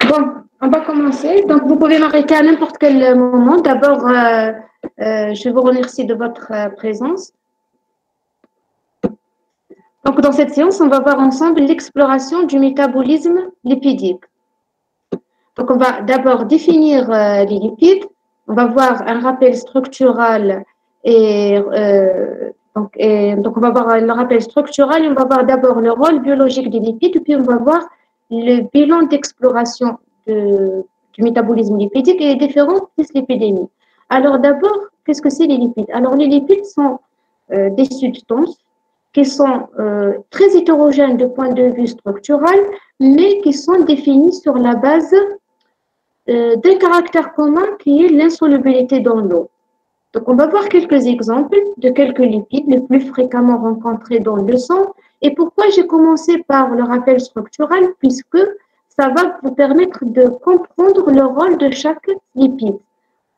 Bon, on va commencer. Donc, vous pouvez m'arrêter à n'importe quel moment. D'abord, je vous remercie de votre présence. Donc, dans cette séance, on va voir ensemble l'exploration du métabolisme lipidique. Donc, on va d'abord définir les lipides. On va voir un rappel structural donc, on va voir le rappel structural et on va voir d'abord le rôle biologique des lipides, puis on va voir le bilan d'exploration du métabolisme lipidique et les différentes dyslipidémies. Alors d'abord, qu'est-ce que c'est les lipides? Alors les lipides sont des substances qui sont très hétérogènes de point de vue structural, mais qui sont définies sur la base d'un caractère commun qui est l'insolubilité dans l'eau. Donc, on va voir quelques exemples de quelques lipides les plus fréquemment rencontrés dans le sang. Et pourquoi j'ai commencé par le rappel structural, puisque ça va vous permettre de comprendre le rôle de chaque lipide.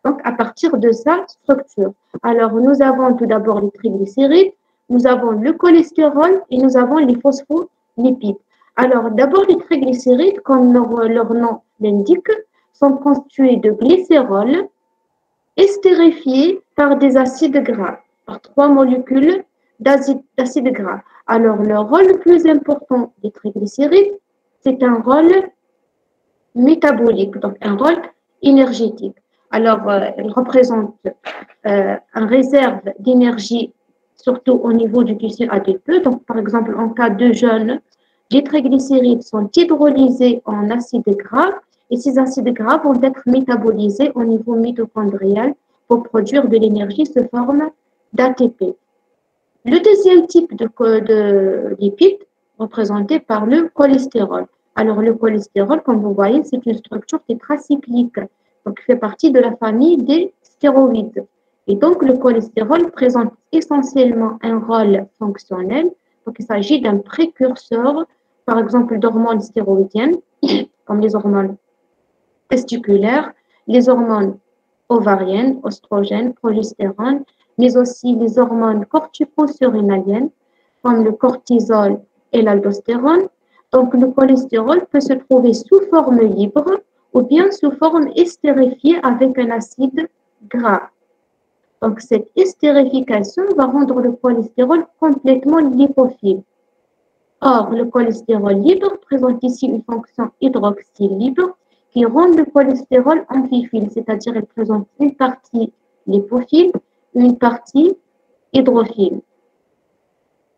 Donc, à partir de sa structure. Alors, nous avons tout d'abord les triglycérides, nous avons le cholestérol et nous avons les phospholipides. Alors, d'abord, les triglycérides, comme leur nom l'indique, sont constitués de glycérol, estérifiés par des acides gras, par 3 molécules d'acides gras. Alors, le rôle le plus important des triglycérides, c'est un rôle métabolique, donc un rôle énergétique. Alors, ils représentent une réserve d'énergie, surtout au niveau du tissu adipeux. Donc, par exemple, en cas de jeûne, les triglycérides sont hydrolysés en acides gras et ces acides gras vont être métabolisés au niveau mitochondrial pour produire de l'énergie sous forme d'ATP. Le deuxième type de lipides, représenté par le cholestérol. Alors, le cholestérol, comme vous voyez, c'est une structure tétracyclique, donc il fait partie de la famille des stéroïdes. Et donc, le cholestérol présente essentiellement un rôle fonctionnel. Donc, il s'agit d'un précurseur, par exemple, d'hormones stéroïdiennes, comme les hormones testiculaires, les hormones ovariennes, oestrogènes, progestérone, mais aussi les hormones corticosurrénaliennes, comme le cortisol et l'aldostérone. Donc, le cholestérol peut se trouver sous forme libre ou bien sous forme estérifiée avec un acide gras. Donc, cette estérification va rendre le cholestérol complètement lipophile. Or, le cholestérol libre présente ici une fonction hydroxyle libre qui rend le cholestérol amphiphile, c'est-à-dire elle présente une partie lipophile, une partie hydrophile.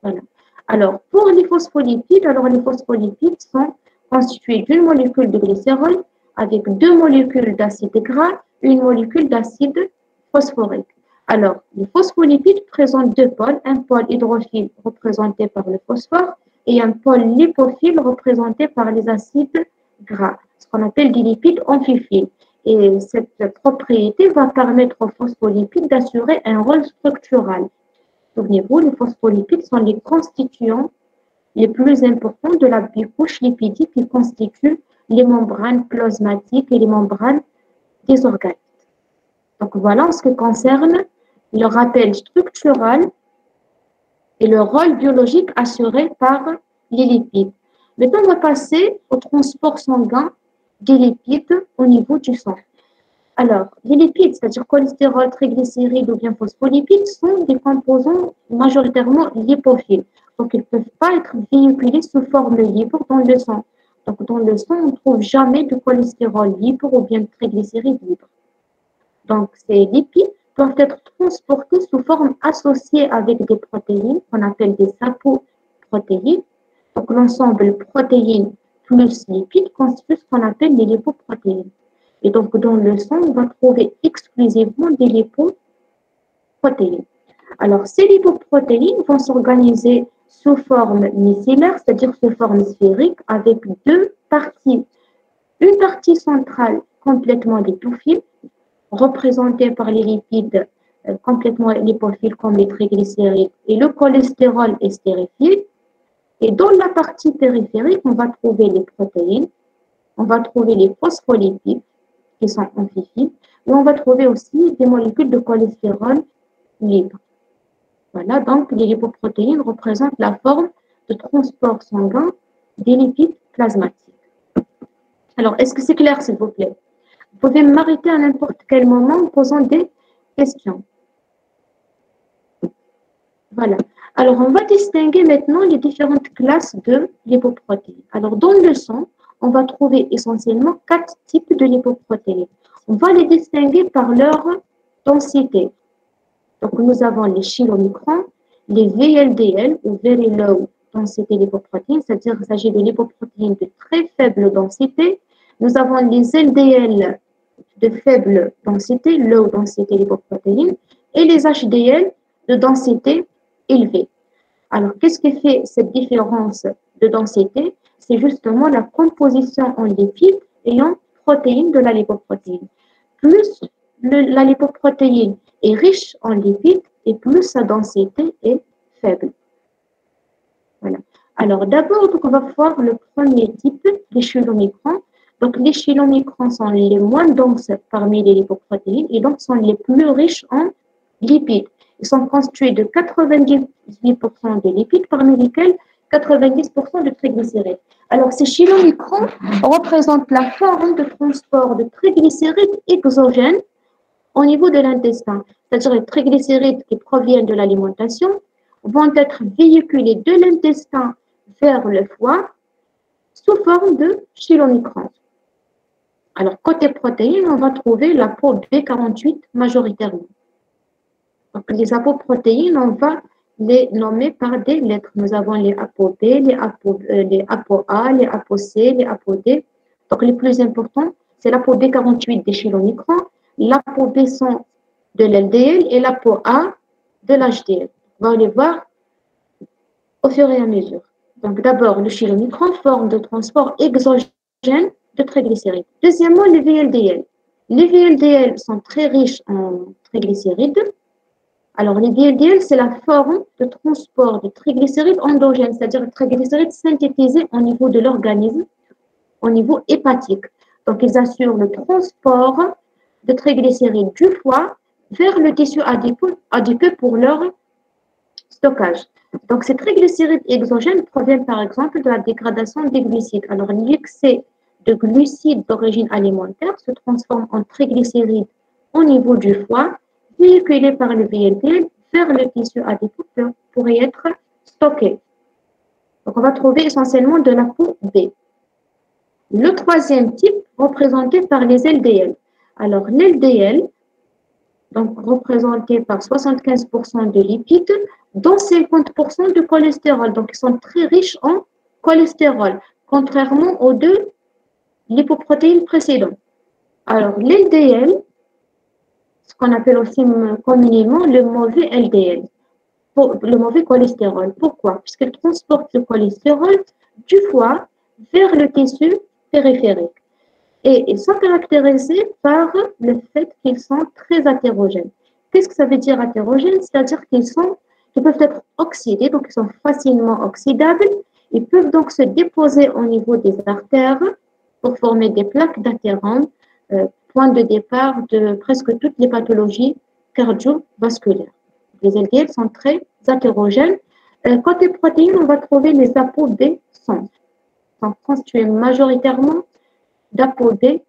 Voilà. Alors, pour les phospholipides, les phospholipides sont constitués d'une molécule de glycérol avec 2 molécules d'acide gras, une molécule d'acide phosphorique. Alors, les phospholipides présentent 2 pôles, un pôle hydrophile représenté par le phosphore et un pôle lipophile représenté par les acides gras, ce qu'on appelle des lipides amphiphiles. Et cette propriété va permettre aux phospholipides d'assurer un rôle structural. Souvenez-vous, les phospholipides sont les constituants les plus importants de la bicouche lipidique qui constituent les membranes plasmatiques et les membranes des organes. Donc voilà en ce qui concerne le rappel structural et le rôle biologique assuré par les lipides. Maintenant, on va passer au transport sanguin des lipides au niveau du sang. Alors, les lipides, c'est-à-dire cholestérol, triglycérides ou bien phospholipides, sont des composants majoritairement lipophiles. Donc, ils ne peuvent pas être véhiculés sous forme libre dans le sang. Donc, dans le sang, on ne trouve jamais de cholestérol libre ou bien de triglycérides libres. Donc, ces lipides doivent être transportés sous forme associée avec des protéines qu'on appelle des apoprotéines. Donc, l'ensemble protéines plus lipides constitue ce qu'on appelle les lipoprotéines. Et donc, dans le sang, on va trouver exclusivement des lipoprotéines. Alors, ces lipoprotéines vont s'organiser sous forme micellaire, c'est-à-dire sous forme sphérique, avec 2 parties. Une partie centrale complètement lipophile, représentée par les lipides complètement lipophiles comme les triglycérides et le cholestérol estérifié. Et dans la partie périphérique, on va trouver les protéines, on va trouver les phospholipides qui sont amphiphiles, et on va trouver aussi des molécules de cholestérol libres. Voilà, donc les lipoprotéines représentent la forme de transport sanguin des lipides plasmatiques. Alors, est-ce que c'est clair, s'il vous plaît? Vous pouvez m'arrêter à n'importe quel moment en posant des questions. Voilà. Alors, on va distinguer maintenant les différentes classes de lipoprotéines. Alors, dans le sang, on va trouver essentiellement 4 types de lipoprotéines. On va les distinguer par leur densité. Donc, nous avons les chylomicrons, les VLDL ou Very Low Density Lipoproteins, c'est-à-dire qu'il s'agit de lipoprotéines de très faible densité. Nous avons les LDL de faible densité, Low Density Lipoproteins, et les HDL de densité élevée. Alors, qu'est-ce qui fait cette différence de densité? C'est justement la composition en lipides et en protéines de la lipoprotéine. Plus la lipoprotéine est riche en lipides et plus sa densité est faible. Voilà. Alors, d'abord, on va voir le premier type, les chylomicrons. Donc, les chylomicrons sont les moins denses parmi les lipoprotéines et donc sont les plus riches en lipides. Ils sont constitués de 98% de lipides, parmi lesquels 90% de triglycérides. Alors, ces chylomicrons représentent la forme de transport de triglycérides exogènes au niveau de l'intestin. C'est-à-dire les triglycérides qui proviennent de l'alimentation vont être véhiculés de l'intestin vers le foie sous forme de chylomicrons. Alors, côté protéines, on va trouver l'apo B48 majoritairement. Donc, les apoprotéines, on va les nommer par des lettres. Nous avons les ApoB, les ApoA, les ApoC, les ApoD. Donc, les plus importants, c'est l'ApoB48 des chylomicrons, l'ApoB100 de l'LDL et l'ApoA de l'HDL. On va les voir au fur et à mesure. Donc, d'abord, le chylomicron, forme de transport exogène de triglycérides. Deuxièmement, les VLDL. Les VLDL sont très riches en triglycérides. Alors, les VLDL, c'est la forme de transport de triglycérides endogènes, c'est-à-dire triglycérides synthétisés au niveau de l'organisme, au niveau hépatique. Donc, ils assurent le transport de triglycérides du foie vers le tissu adipeux pour leur stockage. Donc, ces triglycérides exogènes proviennent par exemple de la dégradation des glucides. Alors, l'excès de glucides d'origine alimentaire se transforme en triglycérides au niveau du foie, véhiculés par le VLDL vers le tissu adipeux pour y être stocké. Donc, on va trouver essentiellement de l'ApoB. Le troisième type, représenté par les LDL. Alors, l'LDL, donc représenté par 75% de lipides, dont 50% de cholestérol. Donc, ils sont très riches en cholestérol, contrairement aux deux lipoprotéines précédentes. Alors, l'LDL, ce qu'on appelle aussi communément le mauvais LDL, le mauvais cholestérol. Pourquoi? Puisqu'il transporte le cholestérol du foie vers le tissu périphérique. Et ils sont caractérisés par le fait qu'ils sont très hétérogènes. Qu'est-ce que ça veut dire hétérogène? C'est-à-dire qu'ils peuvent être oxydés, donc ils sont facilement oxydables. Ils peuvent donc se déposer au niveau des artères pour former des plaques d'athérome, point de départ de presque toutes les pathologies cardiovasculaires. Les LDL sont très hétérogènes. Côté protéines, on va trouver les ApoB100. Ils sont constitués majoritairement d'ApoB100.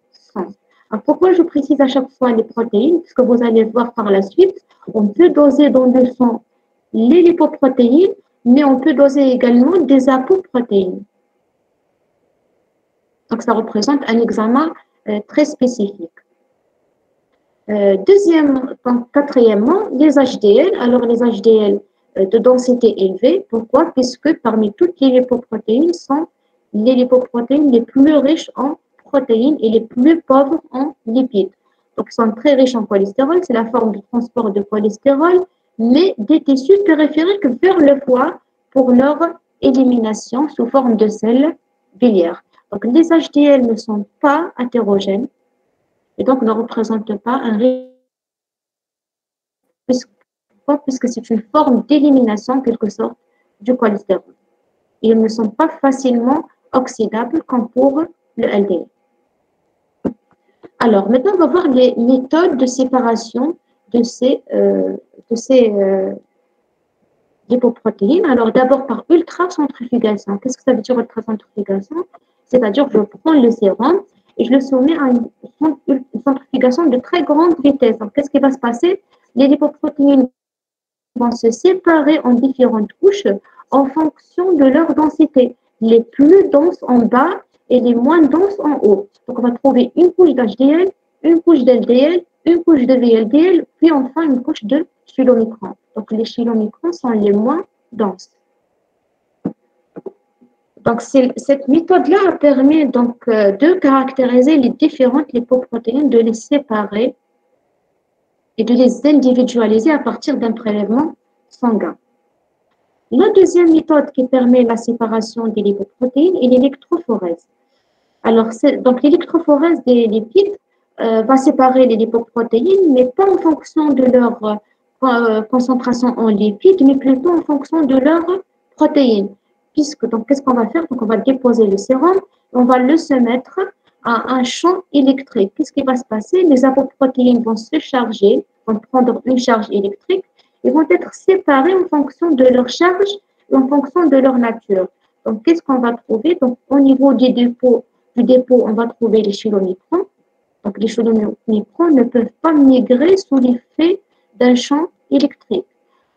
Alors, pourquoi je précise à chaque fois les protéines? Parce que vous allez voir par la suite, on peut doser dans le sang les lipoprotéines, mais on peut doser également des apoprotéines. Donc, ça représente un examen très spécifique. Quatrièmement, les HDL. Alors, les HDL de densité élevée. Pourquoi? Puisque parmi toutes les lipoprotéines sont les lipoprotéines les plus riches en protéines et les plus pauvres en lipides. Donc, ils sont très riches en cholestérol. C'est la forme de transport de cholestérol, mais des tissus périphériques vers le foie pour leur élimination sous forme de sels biliaires. Donc, les HDL ne sont pas hétérogènes et donc ne représentent pas un risque puisque c'est une forme d'élimination en quelque sorte du cholestérol. Ils ne sont pas facilement oxydables comme pour le LDL. Alors, maintenant, on va voir les méthodes de séparation de ces lipoprotéines. Alors, d'abord par ultracentrifugation. Qu'est-ce que ça veut dire ultracentrifugation? C'est-à-dire que je prends le sérum et je le soumets à une centrifugation de très grande vitesse. Donc, qu'est-ce qui va se passer? Les lipoprotéines vont se séparer en différentes couches en fonction de leur densité. Les plus denses en bas et les moins denses en haut. Donc, on va trouver une couche d'HDL, une couche d'LDL, une couche de VLDL, puis enfin une couche de chylomicrons. Donc, les chylomicrons sont les moins denses. Donc, cette méthode-là permet donc de caractériser les différentes lipoprotéines, de les séparer et de les individualiser à partir d'un prélèvement sanguin. La deuxième méthode qui permet la séparation des lipoprotéines est l'électrophorèse. Alors, donc l'électrophorèse des lipides va séparer les lipoprotéines, mais pas en fonction de leur concentration en lipides, mais plutôt en fonction de leurs protéines. Puisque, donc, qu'est-ce qu'on va faire? Donc, on va déposer le sérum, on va le soumettre à un champ électrique. Qu'est-ce qui va se passer? Les apoprotéines vont se charger, vont prendre une charge électrique, et vont être séparées en fonction de leur charge et en fonction de leur nature. Donc, qu'est-ce qu'on va trouver? Donc, au niveau du dépôt, on va trouver les chylomicrons. Donc, les chylomicrons ne peuvent pas migrer sous l'effet d'un champ électrique.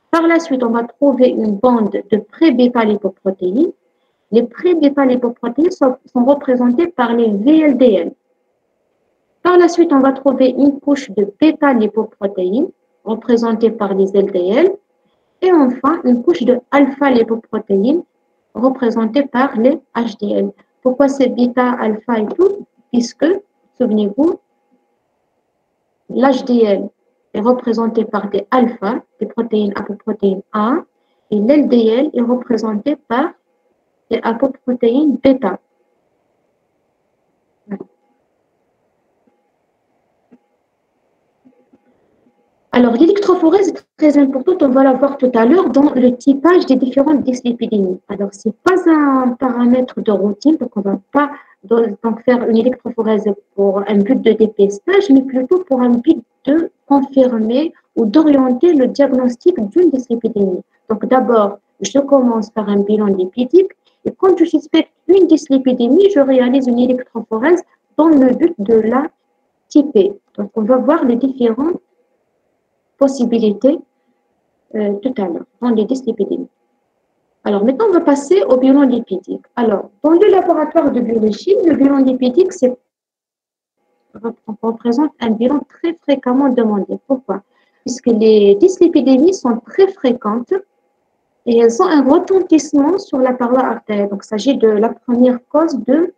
Par la suite, on va trouver une bande de pré-bêta-lipoprotéines. Les pré-bêta-lipoprotéines sont représentées par les VLDL. Par la suite, on va trouver une couche de bêta-lipoprotéines représentée par les LDL. Et enfin, une couche de alpha-lipoprotéines représentée par les HDL. Pourquoi c'est bêta, alpha et tout? Puisque, souvenez-vous, l'HDL est représenté par des alpha, des protéines apoprotéines A, et l'LDL est représenté par des apoprotéines bêta. Alors, l'électrophorèse est très importante, on va la voir tout à l'heure dans le typage des différentes dyslipidémies. Alors, ce n'est pas un paramètre de routine, donc on ne va pas donc faire une électrophorèse pour un but de dépistage, mais plutôt pour un but de confirmer ou d'orienter le diagnostic d'une dyslipidémie. Donc, d'abord, je commence par un bilan lipidique, et quand je suspecte une dyslipidémie, je réalise une électrophorèse dans le but de la typer. Donc, on va voir les différents possibilités tout à l'heure dans les dyslipidémies. Alors, maintenant, on va passer au bilan lipidique. Alors, dans le laboratoire de biologie, le bilan lipidique représente un bilan très fréquemment demandé. Pourquoi? Puisque les dyslipidémies sont très fréquentes et elles ont un retentissement sur la paroi artérielle. Donc, il s'agit de la première cause de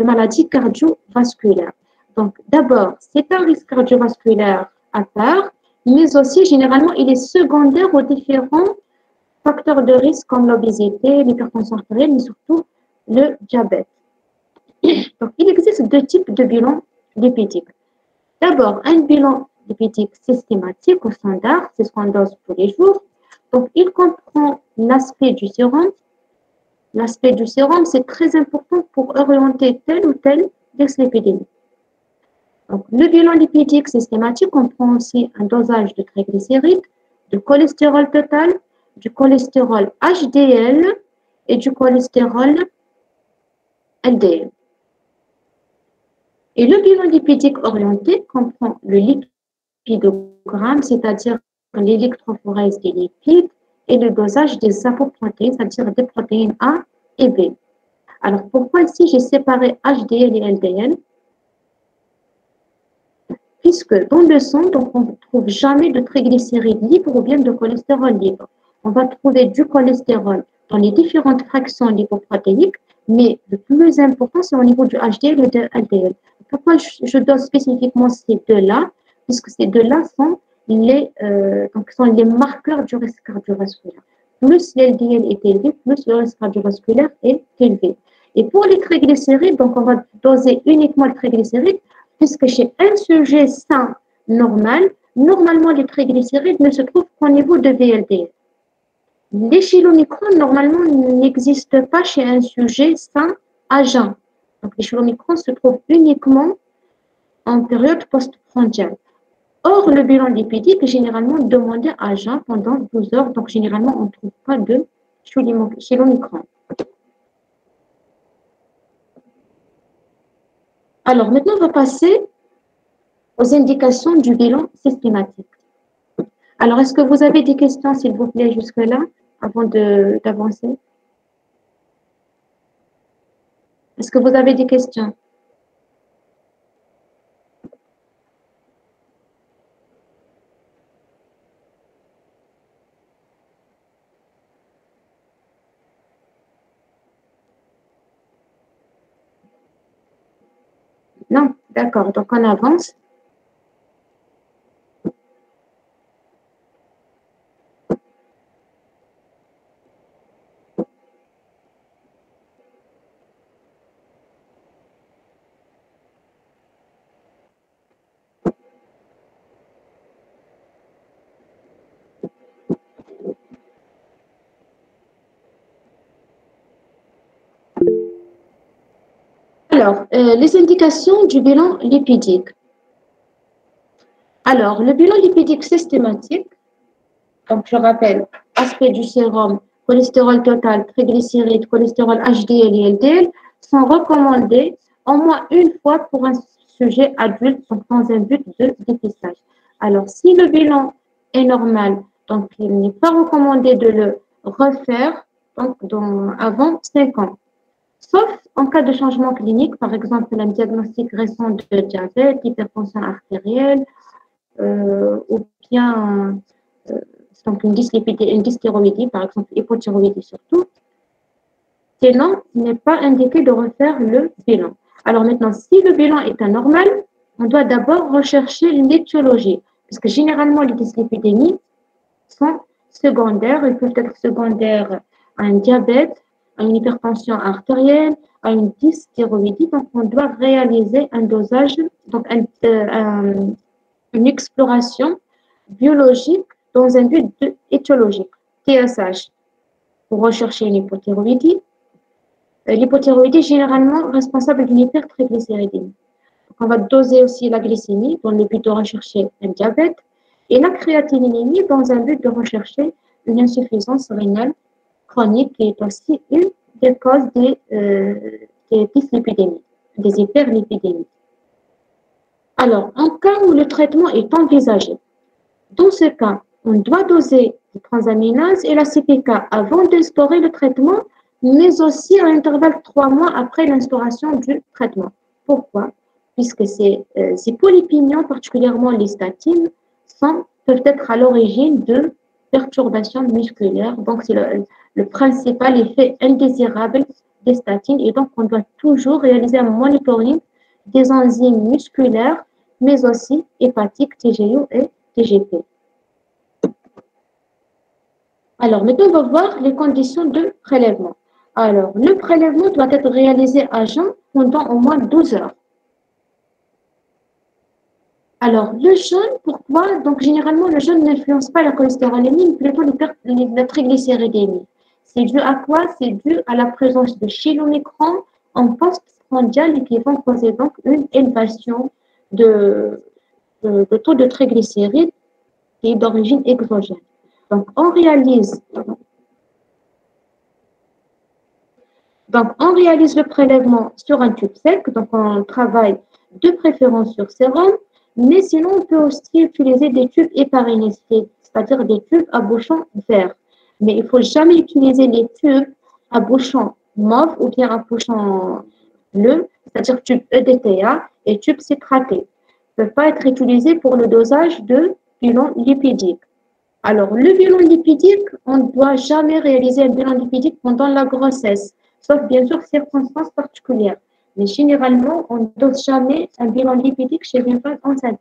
maladies cardiovasculaires. Donc, d'abord, c'est un risque cardiovasculaire à part, mais aussi, généralement, il est secondaire aux différents facteurs de risque comme l'obésité, l'hypertension artérielle, mais surtout le diabète. Donc, il existe deux types de bilans lipidiques. D'abord, un bilan lipidique systématique ou standard, c'est ce qu'on dose tous les jours. Donc, il comprend l'aspect du sérum. L'aspect du sérum, c'est très important pour orienter telle ou telle dyslipidémie. Donc, le bilan lipidique systématique comprend aussi un dosage de triglycérides, de cholestérol total, du cholestérol HDL et du cholestérol LDL. Et le bilan lipidique orienté comprend le lipidogramme, c'est-à-dire l'électrophorèse des lipides, et le dosage des apoprotéines, c'est-à-dire des protéines A et B. Alors, pourquoi ici j'ai séparé HDL et LDL? Puisque dans le sang, donc, on ne trouve jamais de triglycérides libres ou bien de cholestérol libre. On va trouver du cholestérol dans les différentes fractions lipoprotéiques, mais le plus important, c'est au niveau du HDL et de LDL. Pourquoi je dose spécifiquement ces deux-là? Puisque ces deux-là sont les marqueurs du risque cardiovasculaire. Plus l'LDL est élevé, plus le risque cardiovasculaire est élevé. Et pour les triglycérides, donc on va doser uniquement le triglycéride, puisque chez un sujet sain normal, normalement les triglycérides ne se trouvent qu'au niveau de VLDL. Les chylomicrons, normalement, n'existent pas chez un sujet sain à jeun. Donc, les chylomicrons se trouvent uniquement en période postprandiale. Or, le bilan lipidique est généralement demandé à jeun pendant 12 heures. Donc, généralement, on ne trouve pas de chylomicrons. Alors, maintenant, on va passer aux indications du bilan systématique. Alors, est-ce que vous avez des questions, s'il vous plaît, jusque-là, avant d'avancer? Est-ce que vous avez des questions? Non? D'accord. Donc, on avance. Alors, les indications du bilan lipidique. Alors, le bilan lipidique systématique, donc je rappelle, aspect du sérum, cholestérol total, triglycérides, cholestérol HDL et LDL, sont recommandés au moins une fois pour un sujet adulte, donc dans un but de dépistage. Alors, si le bilan est normal, donc il n'est pas recommandé de le refaire donc avant 5 ans. Sauf en cas de changement clinique, par exemple un diagnostic récent de diabète, hypertension artérielle, ou bien donc une dyslipidémie, une dysthyroïdie, par exemple hypothyroïdie surtout. Sinon, il n'est pas indiqué de refaire le bilan. Alors maintenant, si le bilan est anormal, on doit d'abord rechercher l'étiologie, parce que généralement les dyslipidémies sont secondaires, ils peuvent être secondaires à un diabète, à une hypertension artérielle, à une dysthyroïdie. Donc, on doit réaliser un dosage, donc une exploration biologique dans un but étiologique, TSH, pour rechercher une hypothyroïdie. L'hypothyroïdie est généralement responsable d'une hypertriglycéridémie. On va doser aussi la glycémie dans le but de rechercher un diabète et la créatinémie dans un but de rechercher une insuffisance rénale chronique qui est aussi une des causes des dyslipidémies, des hyperlipidémies. Alors, en cas où le traitement est envisagé, dans ce cas, on doit doser les transaminases et la CPK avant d'instaurer le traitement, mais aussi à l'intervalle de 3 mois après l'instauration du traitement. Pourquoi? Puisque ces polypigments, particulièrement les statines, peuvent être à l'origine de perturbations musculaires. Donc, c'est le principal effet indésirable des statines. Et donc, on doit toujours réaliser un monitoring des enzymes musculaires, mais aussi hépatiques, TGO et TGP. Alors, maintenant, on va voir les conditions de prélèvement. Alors, le prélèvement doit être réalisé à jeun pendant au moins 12 heures. Alors, le jeûne, pourquoi? Donc, généralement, le jeûne n'influence pas la cholestérolémie, mais plutôt la triglycéridémie. C'est dû à quoi? C'est dû à la présence de chylomicrons en postprandial et qui vont causer donc une élévation de taux de triglycérides qui est d'origine exogène. Donc, on réalise le prélèvement sur un tube sec. Donc, on travaille de préférence sur sérum, mais sinon, on peut aussi utiliser des tubes héparinés, c'est-à-dire des tubes à bouchon vert. Mais il ne faut jamais utiliser les tubes à bouchon mauve ou bien à bouchon bleu, c'est-à-dire tube EDTA et tube citraté. Ne peuvent pas être utilisés pour le dosage de bilan lipidique. Alors, le bilan lipidique, on ne doit jamais réaliser un bilan lipidique pendant la grossesse, sauf bien sûr circonstances particulières. Mais généralement, on ne dose jamais un bilan lipidique chez une femme enceinte.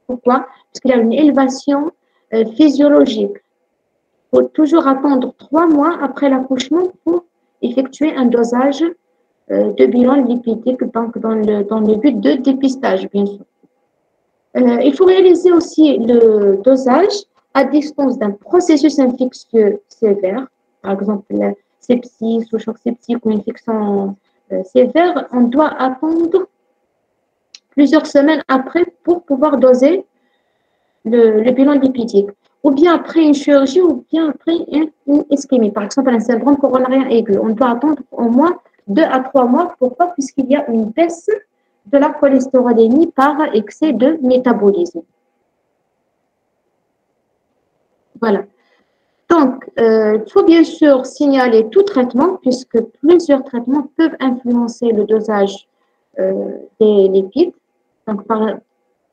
Pourquoi? Parce qu'il y a une élévation physiologique. Il faut toujours attendre 3 mois après l'accouchement pour effectuer un dosage de bilan lipidique, donc dans le but de dépistage, bien sûr. Il faut réaliser aussi le dosage à distance d'un processus infectieux sévère, par exemple la sepsis ou choc septique ou infection sévère. On doit attendre plusieurs semaines après pour pouvoir doser le bilan lipidique, ou bien après une chirurgie, ou bien après une ischémie, par exemple un syndrome coronarien aigu. On doit attendre au moins 2 à 3 mois. Pourquoi? Puisqu'il y a une baisse de la cholestérolémie par excès de métabolisme. Voilà. Donc, il faut bien sûr signaler tout traitement, puisque plusieurs traitements peuvent influencer le dosage des lipides. Donc,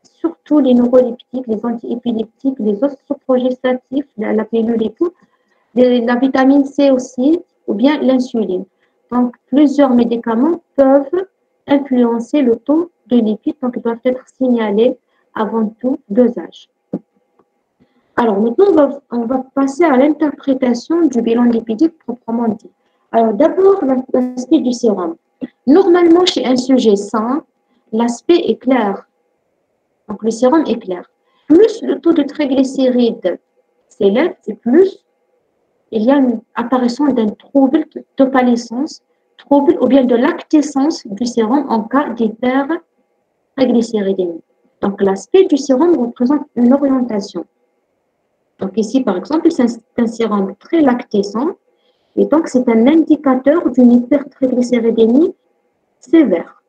surtout les neuroleptiques, les antiépileptiques, les ostroprogestatifs, la pilule et tout, la vitamine C aussi, ou bien l'insuline. Donc, plusieurs médicaments peuvent influencer le taux de lipides, donc ils doivent être signalés avant tout dosage. Alors, maintenant, on va passer à l'interprétation du bilan lipidique proprement dit. Alors, d'abord, l'aspect du sérum. Normalement, chez un sujet sain, l'aspect est clair. Donc, le sérum est clair. Plus le taux de triglycérides s'élève, et plus il y a une apparition d'un trouble d'opalescence, trouble ou bien de lactescence du sérum en cas d'hypertriglycéridémie. Donc, l'aspect du sérum représente une orientation. Donc ici, par exemple, c'est un sérum très lactescent et donc c'est un indicateur d'une hypertriglycéridémie sévère.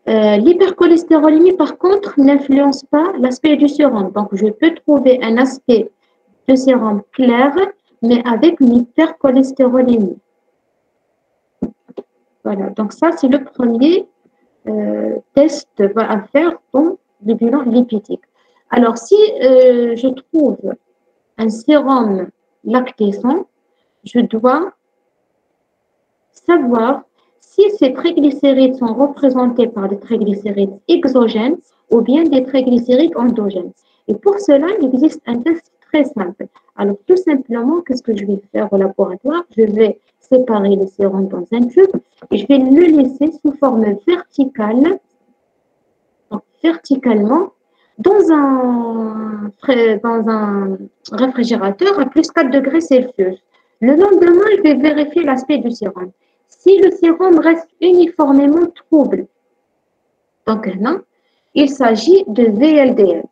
L'hypercholestérolémie, par contre, n'influence pas l'aspect du sérum. Donc, je peux trouver un aspect de sérum clair, mais avec une hypercholestérolémie. Voilà, donc ça, c'est le premier test à faire dans le bilan lipidique. Alors, si je trouve un sérum lactescent, je dois savoir si ces triglycérides sont représentés par des triglycérides exogènes ou bien des triglycérides endogènes. Et pour cela, il existe un test très simple. Alors, tout simplement, qu'est-ce que je vais faire au laboratoire? Je vais séparer le sérum dans un tube et je vais le laisser sous forme verticale, donc verticalement, dans un réfrigérateur à plus 4 degrés Celsius. Le lendemain, je vais vérifier l'aspect du sérum. Si le sérum reste uniformément trouble, donc là, il s'agit de VLDL.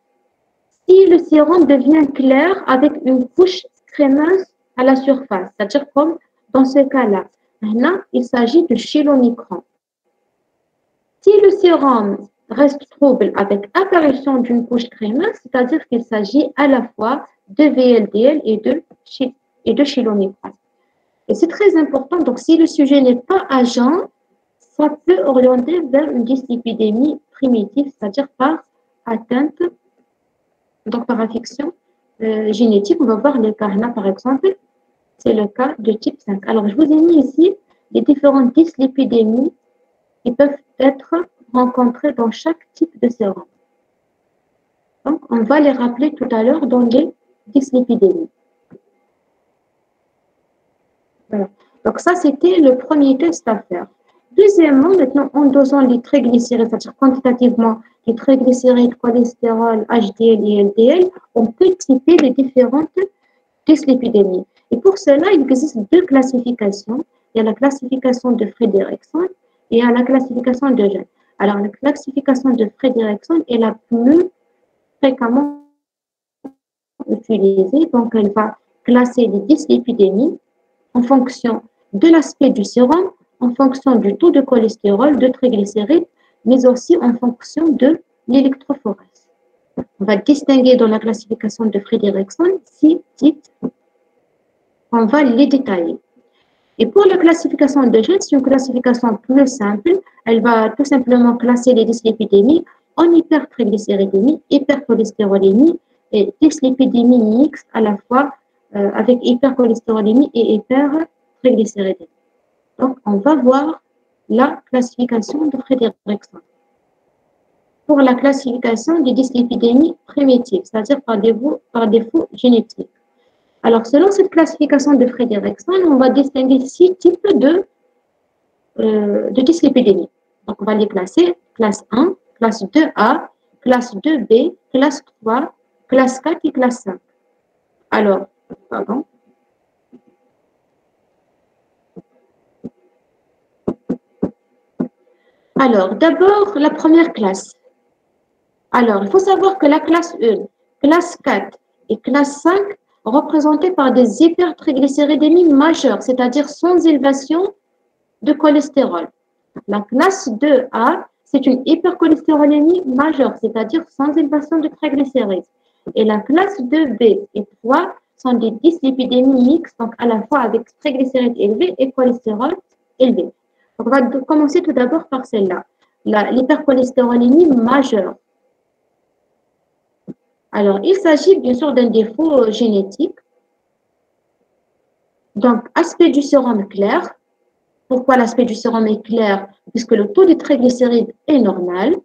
Si le sérum devient clair avec une couche crémeuse à la surface, c'est-à-dire comme dans ce cas-là, là, il s'agit de chylomicron. Si le sérum reste trouble avec apparition d'une couche crémeuse, c'est-à-dire qu'il s'agit à la fois de VLDL et de chylomicron. Et c'est très important, donc si le sujet n'est pas à jeun, ça peut orienter vers une dyslipidémie primitive, c'est-à-dire par atteinte, donc par affection génétique. On va voir le cas là, par exemple, c'est le cas de type 5. Alors, je vous ai mis ici les différentes dyslipidémies qui peuvent être rencontrées dans chaque type de sérum. Donc, on va les rappeler tout à l'heure dans les dyslipidémies. Voilà. Donc, ça, c'était le premier test à faire. Deuxièmement, maintenant, en dosant les triglycérides, c'est-à-dire quantitativement les triglycérides, cholestérol, HDL et LDL, on peut typer les différentes dyslipidémies. Et pour cela, il existe deux classifications. Il y a la classification de Fredrickson et il y a la classification de Jeune. Alors, la classification de Fredrickson est la plus fréquemment utilisée. Donc, elle va classer les dyslipidémies en fonction de l'aspect du sérum, en fonction du taux de cholestérol, de triglycérides, mais aussi en fonction de l'électrophorèse. On va distinguer dans la classification de Fredrickson 6 types. On va les détailler. Et pour la classification de Jeune, c'est une classification plus simple. Elle va tout simplement classer les dyslipidémies en hypertriglycéridémie, hypercholestérolémie et dyslipidémie mixte à la fois avec hypercholestérolémie et hypertriglycéridémie. Donc, on va voir la classification de Fredrickson. Pour la classification des dyslipidémies primitives, c'est-à-dire par défaut génétique. Alors, selon cette classification de Fredrickson, on va distinguer 6 types de dyslipidémies. Donc, on va les classer classe 1, classe 2A, classe 2B, classe 3, classe 4 et classe 5. Alors, pardon. Alors, d'abord, la première classe. Alors, il faut savoir que la classe 1, classe 4 et classe 5 représentées par des hypertriglycéridémies majeures, c'est-à-dire sans élévation de cholestérol. La classe 2A, c'est une hypercholestérolémie majeure, c'est-à-dire sans élévation de triglycérides. Et la classe 2B et 3 sont des dyslipidémies mixtes, donc à la fois avec triglycérides élevés et cholestérol élevé. Donc on va commencer tout d'abord par celle-là, l'hypercholestérolémie majeure. Alors, il s'agit bien sûr d'un défaut génétique. Donc, aspect du sérum clair. Pourquoi l'aspect du sérum est clair? Puisque le taux de triglycérides est normal,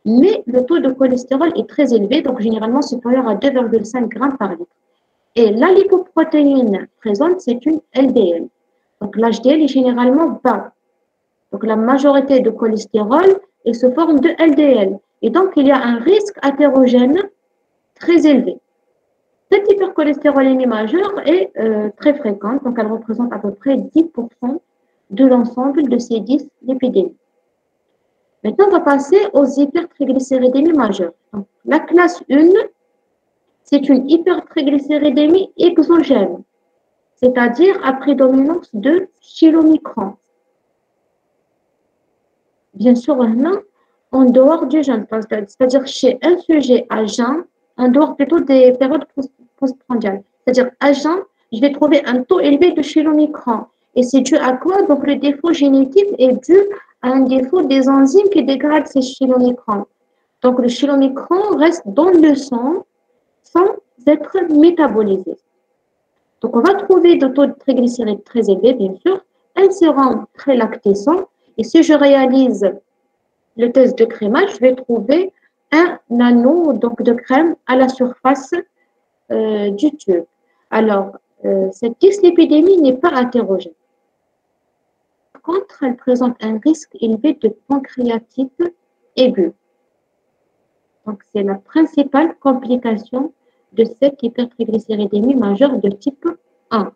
mais le taux de cholestérol est très élevé, donc généralement supérieur à 2,5 grammes par litre. Et la lipoprotéine présente, c'est une LDL. Donc, l'HDL est généralement bas. Donc, la majorité de cholestérol est sous forme de LDL. Et donc, il y a un risque athérogène très élevé. Cette hypercholestérolémie majeure est très fréquente, donc elle représente à peu près 10% de l'ensemble de ces 10 lipidémies. Maintenant, on va passer aux hypertriglycéridémies majeures. Donc, la classe 1, c'est une hypertriglycéridémie exogène, c'est-à-dire à prédominance de chylomicron. Bien sûr, maintenant, en dehors du jeûne, c'est-à-dire chez un sujet à jeun, en dehors plutôt des périodes postprandiales. C'est-à-dire à jeun, je vais trouver un taux élevé de chylomicron. Et c'est dû à quoi? Donc, le défaut génétique est dû à un défaut des enzymes qui dégradent ces chylomicrons. Donc, le chylomicron reste dans le sang sans être métabolisé. Donc, on va trouver des taux de triglycérides très élevés, bien sûr, un sérum très lactescent. Et si je réalise le test de crémage, je vais trouver un anneau donc, de crème à la surface du tube. Alors, cette dyslipidémie n'est pas athérogène. Par contre, elle présente un risque élevé de pancréatite aiguë. Donc, c'est la principale complication de cette hypertriglycéridémie majeure de type 1.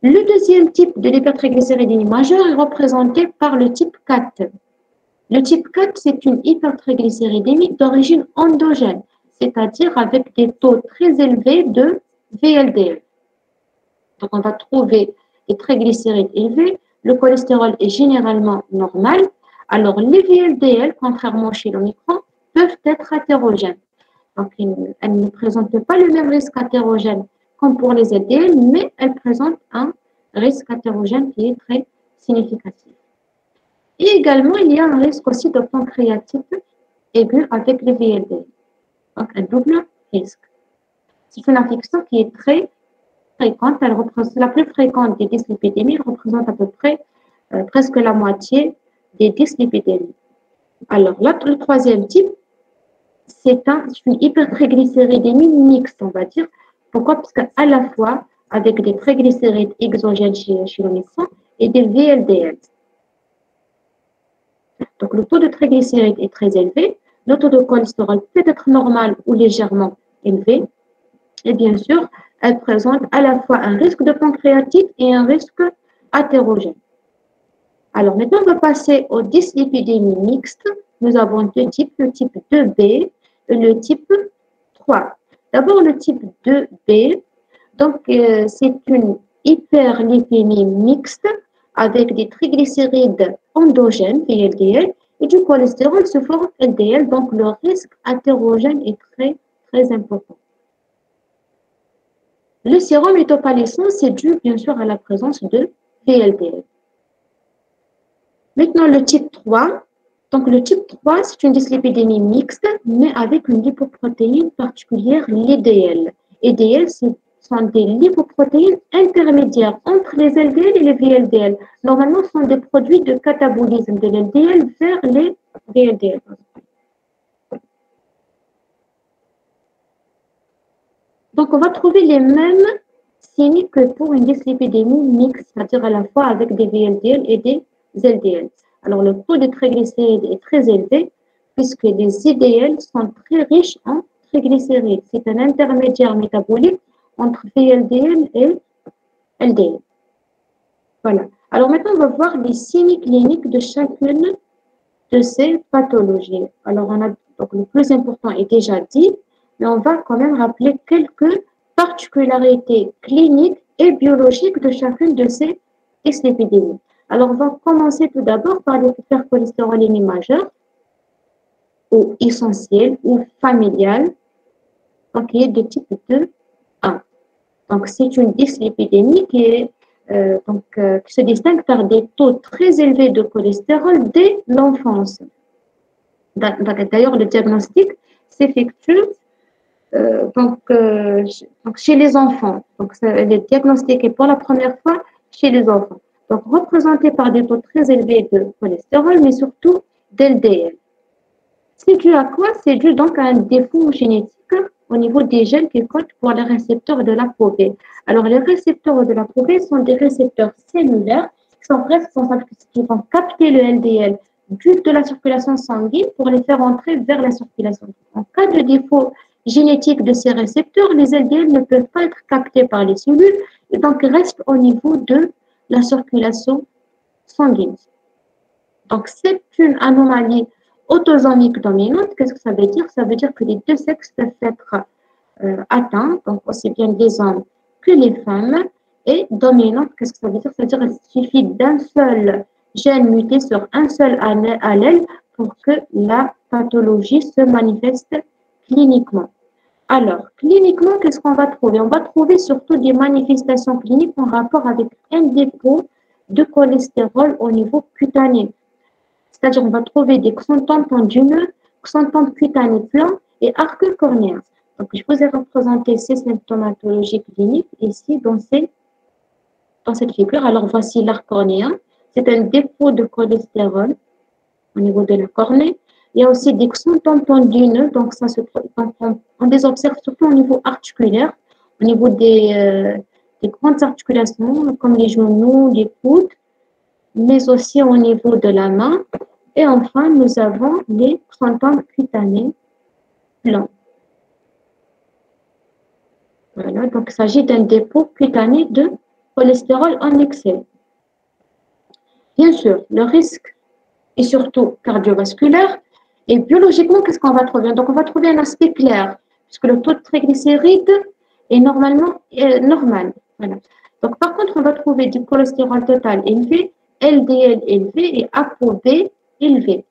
Le deuxième type de l'hypertriglycéridémie majeure est représenté par le type 4. Le type 4, c'est une hypertriglycéridémie d'origine endogène, c'est-à-dire avec des taux très élevés de VLDL. Donc, on va trouver des triglycérides élevés, le cholestérol est généralement normal, alors les VLDL, contrairement chez l'Omicron, peuvent être athérogènes. Donc, elles ne présentent pas le même risque athérogène comme pour les LDL, mais elles présentent un risque athérogène qui est très significatif. Et également, il y a un risque aussi de pancréatite aiguë avec les VLDL. Donc, un double risque. C'est une infection qui est très fréquente. C'est la plus fréquente des dyslipidémies. Elle représente à peu près presque la moitié des dyslipidémies. Alors, là, le troisième type, c'est une hypertriglycéridémie mixte, on va dire. Pourquoi? Parce qu'à la fois, avec des triglycérides exogènes chez le médecin et des VLDL. Donc, le taux de triglycérides est très élevé. Le taux de cholestérol peut être normal ou légèrement élevé. Et bien sûr, elle présente à la fois un risque de pancréatite et un risque athérogène. Alors, maintenant, on va passer aux dyslipidémies mixtes. Nous avons deux types, le type 2B et le type 3. D'abord, le type 2B, donc c'est une hyperlipémie mixte avec des triglycérides endogènes, VLDL, et du cholestérol sous forme LDL, donc le risque athérogène est très, très important. Le sérum méthylpalissant, c'est dû bien sûr à la présence de VLDL. Maintenant, le type 3. Donc, le type 3, c'est une dyslipidémie mixte, mais avec une lipoprotéine particulière, l'EDL. EDL, ce sont des lipoprotéines intermédiaires entre les LDL et les VLDL. Normalement, ce sont des produits de catabolisme de l'LDL vers les VLDL. Donc, on va trouver les mêmes signes que pour une dyslipidémie mixte, c'est-à-dire à la fois avec des VLDL et des LDL. Alors, le taux de triglycérides est très élevé puisque les IDL sont très riches en triglycérides. C'est un intermédiaire métabolique entre VLDL et LDL. Voilà. Alors, maintenant, on va voir les signes cliniques de chacune de ces pathologies. Alors, donc, le plus important est déjà dit, mais on va quand même rappeler quelques particularités cliniques et biologiques de chacune de ces dyslipidémies. Alors, on va commencer tout d'abord par l'hypercholestérolémie majeure, ou essentielle, ou familiale, donc qui est de type 2A. Donc, c'est une dyslipidémie qui se distingue par des taux très élevés de cholestérol dès l'enfance. D'ailleurs, le diagnostic s'effectue chez les enfants. Donc, le diagnostic est pour la première fois chez les enfants. Donc, représenté par des taux très élevés de cholestérol, mais surtout d'LDL. C'est dû à quoi? C'est dû donc à un défaut génétique au niveau des gènes qui codent pour les récepteurs de l'ApoB. Alors, les récepteurs de l'ApoB sont des récepteurs cellulaires qui vont capter le LDL de la circulation sanguine pour les faire entrer vers la circulation. En cas de défaut génétique de ces récepteurs, les LDL ne peuvent pas être captés par les cellules et donc restent au niveau de la circulation sanguine. Donc, c'est une anomalie autosomique dominante. Qu'est-ce que ça veut dire? Ça veut dire que les deux sexes peuvent être atteints, donc aussi bien les hommes que les femmes. Et dominante, qu'est-ce que ça veut dire? Ça veut dire qu'il suffit d'un seul gène muté sur un seul allèle pour que la pathologie se manifeste cliniquement. Alors, cliniquement, qu'est-ce qu'on va trouver? On va trouver surtout des manifestations cliniques en rapport avec un dépôt de cholestérol au niveau cutané. C'est-à-dire, on va trouver des xanthèmes tendineux, xanthèmes cutanés plans et arcs cornéens. Donc, je vous ai représenté ces symptomatologies cliniques ici dans cette figure. Alors, voici l'arc cornéen. C'est un dépôt de cholestérol au niveau de la cornée. Il y a aussi des xanthèmes tendineux, donc on les observe surtout au niveau articulaire, au niveau des grandes articulations comme les genoux, les coudes, mais aussi au niveau de la main. Et enfin, nous avons les xanthèmes cutanés blancs. Voilà, donc il s'agit d'un dépôt cutané de cholestérol en excès. Bien sûr, le risque est surtout cardiovasculaire et biologiquement, qu'est-ce qu'on va trouver? Donc, on va trouver un aspect clair, puisque le taux de triglycérides est normalement normal. Voilà. Donc, par contre, on va trouver du cholestérol total élevé, LDL élevé et ApoB élevé.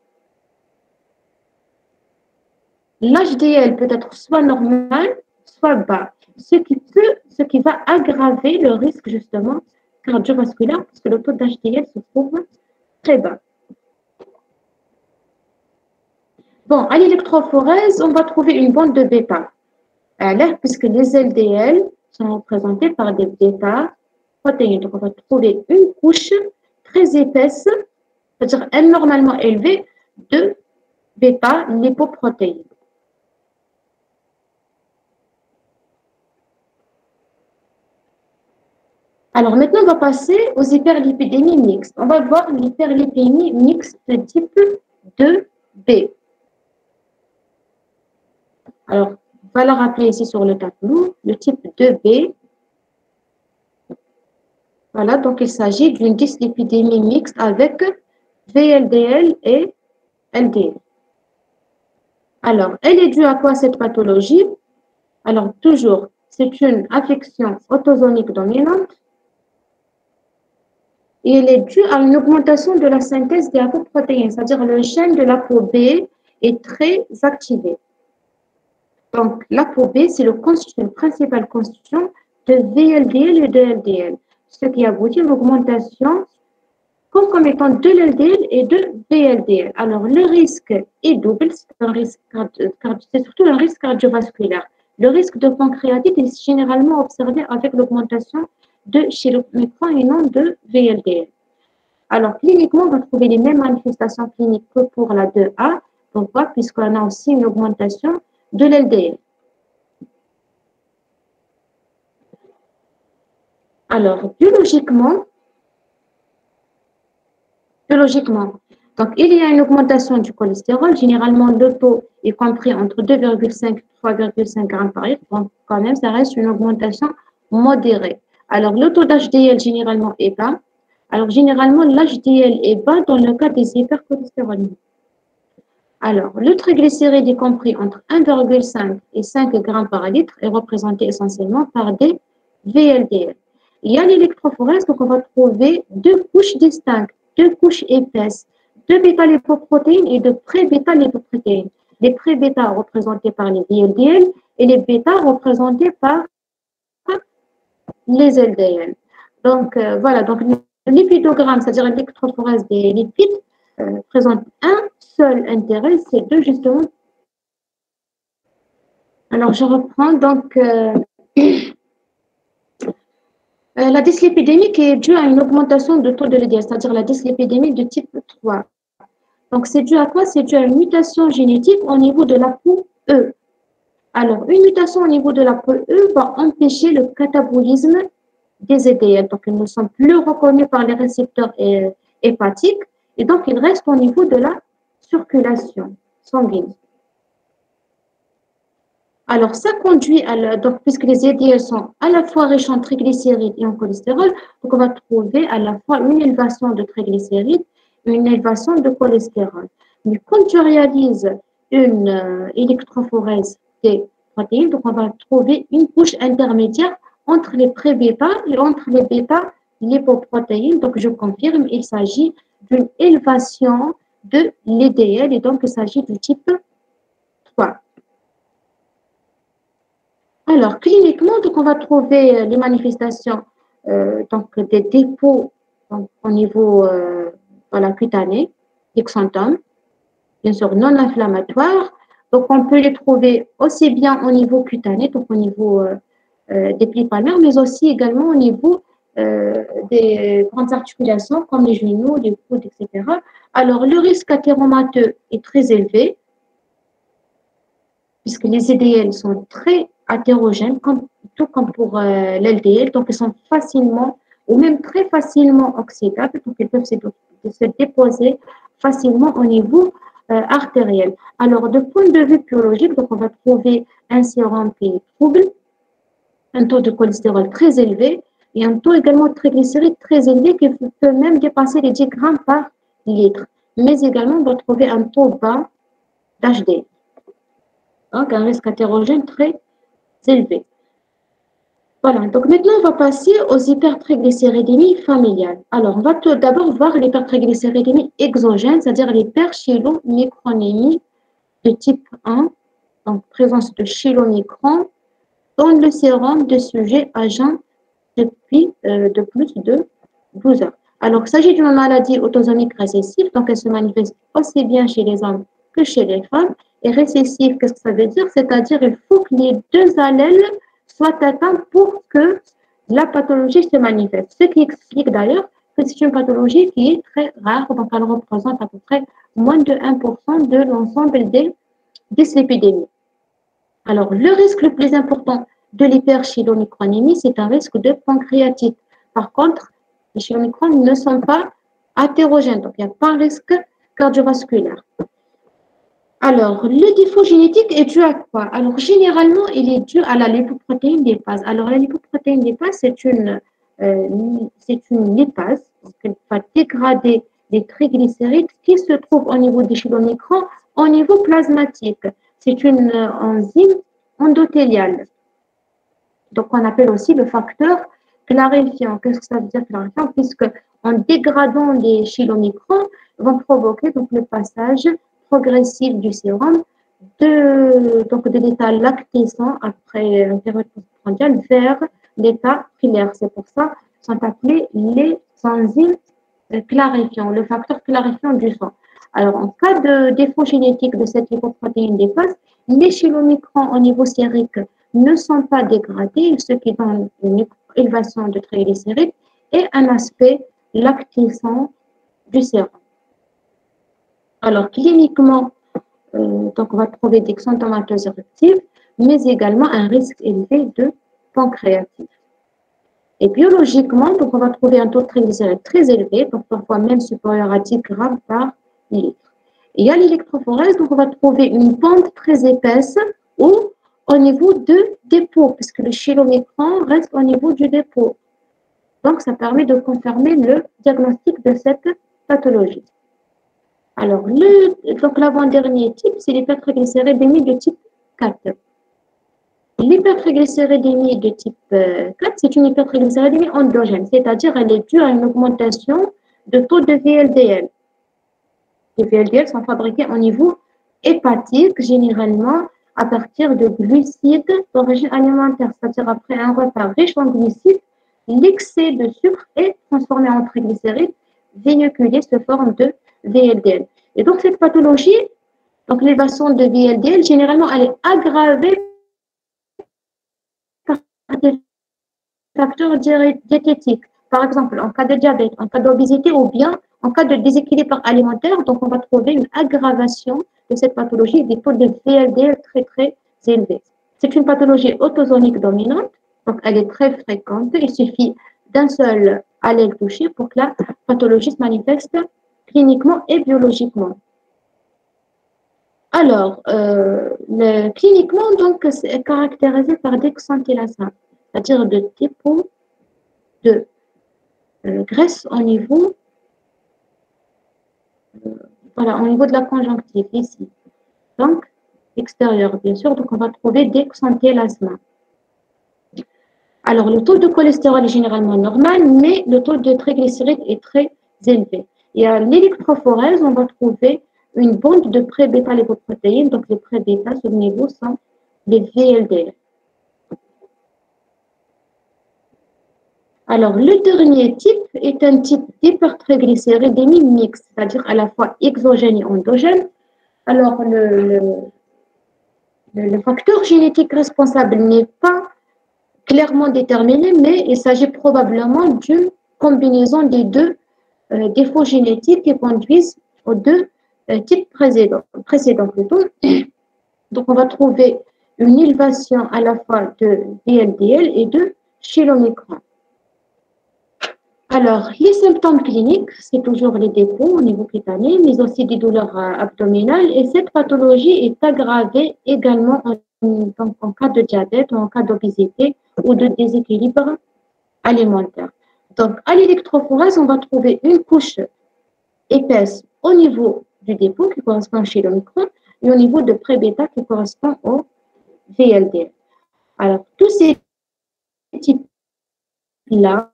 L'HDL peut être soit normal, soit bas, ce qui va aggraver le risque justement cardiovasculaire, parce que le taux d'HDL se trouve très bas. Bon, à l'électrophorèse, on va trouver une bande de bêta, puisque les LDL sont représentés par des bêta-protéines. Donc, on va trouver une couche très épaisse, c'est-à-dire anormalement élevée, de bêta-lipoprotéines. Alors maintenant, on va passer aux hyperlipidémies mixtes. On va voir l'hyperlipidémie mixte de type 2B. Alors, on va la rappeler ici sur le tableau, le type 2B. Voilà, donc il s'agit d'une dyslipidémie mixte avec VLDL et LDL. Alors, elle est due à quoi cette pathologie? Alors, toujours, c'est une affection autosomique dominante et elle est due à une augmentation de la synthèse des apoprotéines, c'est-à-dire le gène de l'ApoB est très activé. Donc, l'ApoB, c'est le principal constituant de VLDL et de LDL, ce qui aboutit à une augmentation concomitante de l'LDL et de VLDL. Alors, le risque est double, c'est surtout un risque cardiovasculaire. Le risque de pancréatite est généralement observé avec l'augmentation de chylomicron et non de VLDL. Alors, cliniquement, on va trouver les mêmes manifestations cliniques que pour la 2A. Pourquoi? Puisqu'on a aussi une augmentation de l'LDL. Alors, biologiquement, donc il y a une augmentation du cholestérol. Généralement, le taux est compris entre 2,5 et 3,5 grammes par litre. Donc, quand même, ça reste une augmentation modérée. Alors, le taux d'HDL généralement est bas. Alors, généralement, l'HDL est bas dans le cas des hypercholestérolémies. Alors, le triglycéride est compris entre 1,5 et 5 grammes par litre est représenté essentiellement par des VLDL. Il y a l'électrophorèse, donc on va trouver deux couches distinctes, deux couches épaisses, de bêta-lipoprotéines et de pré-bêta-lipoprotéines. Les pré-bêta représentés par les VLDL et les bêta représentés par les LDL. Donc, voilà, donc le lipidogramme, c'est-à-dire l'électrophorèse des lipides, présente un seul intérêt, c'est de justement. Alors, je reprends donc la dyslipidémie qui est due à une augmentation de taux de LDL, c'est-à-dire la dyslipidémie de type 3. Donc, c'est dû à quoi? C'est dû à une mutation génétique au niveau de la peau E. Alors, une mutation au niveau de la peau E va empêcher le catabolisme des LDL. Donc, ils ne sont plus reconnus par les récepteurs hépatiques et donc ils restent au niveau de la circulation sanguine. Alors, ça conduit donc, puisque les LDL sont à la fois riches en triglycérides et en cholestérol, donc on va trouver à la fois une élévation de triglycérides et une élévation de cholestérol. Mais quand tu réalises une électrophorèse des protéines, donc on va trouver une couche intermédiaire entre les pré-bêta et entre les bêta-lipoprotéines. Donc, je confirme, il s'agit d'une élévation de l'LDL et donc il s'agit du type 3. Alors, cliniquement, donc, on va trouver les manifestations donc, des dépôts donc, au niveau voilà, cutané, des symptômes, bien sûr non inflammatoires. Donc, on peut les trouver aussi bien au niveau cutané, donc au niveau des plis palmaires, mais aussi également au niveau des grandes articulations comme les genoux, les coudes, etc. Alors, le risque athéromateux est très élevé, puisque les EDL sont très hétérogènes, tout comme pour l'LDL, donc ils sont facilement ou même très facilement oxydables, donc ils peuvent se déposer facilement au niveau artériel. Alors, de point de vue biologique, donc on va trouver un sérum qui est trouble, un taux de cholestérol très élevé et un taux également de triglycérides très élevé qui peut même dépasser les 10 grammes par litre. Mais également, on va trouver un taux bas d'HDL. Donc, un risque hétérogène très élevé. Voilà, donc maintenant, on va passer aux hypertriglycéridémies familiales. Alors, on va tout d'abord voir l'hypertriglycéridémie exogène, c'est-à-dire l'hyperchylomicronémie de type 1, donc présence de chylomicron dans le sérum de sujets à jeun depuis de plus de 12 heures. Alors, il s'agit d'une maladie autosomique récessive, donc elle se manifeste aussi bien chez les hommes que chez les femmes. Et récessive, qu'est-ce que ça veut dire? C'est-à-dire qu'il faut que les deux allèles soient atteints pour que la pathologie se manifeste. Ce qui explique d'ailleurs que c'est une pathologie qui est très rare, donc elle représente à peu près moins de 1% de l'ensemble des dyslipidémies. Alors, le risque le plus important de l'hyperchylomicronémie, c'est un risque de pancréatite. Par contre, les chylomicrones ne sont pas hétérogènes, donc il n'y a pas un risque cardiovasculaire. Alors, le défaut génétique est dû à quoi? Alors, généralement, il est dû à la lipoprotéine lipase. Alors, la lipoprotéine lipase, c'est une lipase, qui va dégrader les triglycérides qui se trouvent au niveau des chylomicrons au niveau plasmatique. C'est une enzyme endothéliale. Donc, on appelle aussi le facteur clarifiant. Qu'est-ce que ça veut dire clarifiant? Puisque en dégradant les chylomicrons, vont provoquer donc, le passage progressif du sérum de l'état lactéscent après une période postprandiale vers l'état primaire. C'est pour ça qu'ils sont appelés les enzymes clarifiants, le facteur clarifiant du sang. Alors, en cas de défaut génétique de cette lipoprotéine lipase, les chylomicrons au niveau sérique ne sont pas dégradés, ce qui donne une élévation de triglycérides et un aspect lactéscent du sérum. Alors, cliniquement, donc on va trouver des xanthomatoses éruptives, mais également un risque élevé de pancréatite. Et biologiquement, donc on va trouver un taux de triglycérides très élevé, donc parfois même supérieur à 10 grammes par litre. Et il y a l'électrophorèse, donc on va trouver une pente très épaisse ou au niveau de dépôt, puisque le chylomicron reste au niveau du dépôt. Donc, ça permet de confirmer le diagnostic de cette pathologie. Alors, donc l'avant-dernier type, c'est l'hypertriglycéridémie de type 4. L'hypertriglycéridémie de type 4, c'est une hypertriglycéridémie endogène, c'est-à-dire elle est due à une augmentation de taux de VLDL. Les VLDL sont fabriqués au niveau hépatique, généralement à partir de glucides d'origine alimentaire, c'est-à-dire après un repas riche en glucides, l'excès de sucre est transformé en triglycérides véhiculés sous forme de VLDL. Et donc cette pathologie, donc l'élévation de VLDL, généralement elle est aggravée par des facteurs diététiques. Par exemple, en cas de diabète, en cas d'obésité ou bien en cas de déséquilibre alimentaire, donc on va trouver une aggravation de cette pathologie des taux de VLDL très très élevés. C'est une pathologie autosomique dominante, donc elle est très fréquente. Il suffit d'un seul allèle touché pour que la pathologie se manifeste cliniquement et biologiquement. Alors, cliniquement, donc, c'est caractérisé par des xanthillasins, c'est-à-dire de dépôt de graisse au niveau, voilà, au niveau de la conjonctive, ici. Donc, extérieur, bien sûr, donc on va trouver des xanthillasins. Alors, le taux de cholestérol est généralement normal, mais le taux de triglycérides est très élevé. Et à l'électrophorèse, on va trouver une bande de pré-bêta-lipoprotéines. Donc, les pré-bêta, souvenez-vous, sont les VLDL. Alors, le dernier type est un type d'hypertriglycéridémie mixte, c'est-à-dire à la fois exogène et endogène. Alors, le facteur génétique responsable n'est pas clairement déterminé, mais il s'agit probablement d'une combinaison des deux défauts génétiques qui conduisent aux deux types précédents plutôt. Donc, on va trouver une élévation à la fois de VLDL et de chylomicron. Alors, les symptômes cliniques, c'est toujours les dépôts au niveau cutané, mais aussi des douleurs abdominales. Et cette pathologie est aggravée également en cas de diabète ou en cas d'obésité ou de déséquilibre alimentaire. Donc, à l'électrophorèse, on va trouver une couche épaisse au niveau du dépôt qui correspond chez l'omicron et au niveau de pré-bêta qui correspond au VLDL. Alors, tous ces types-là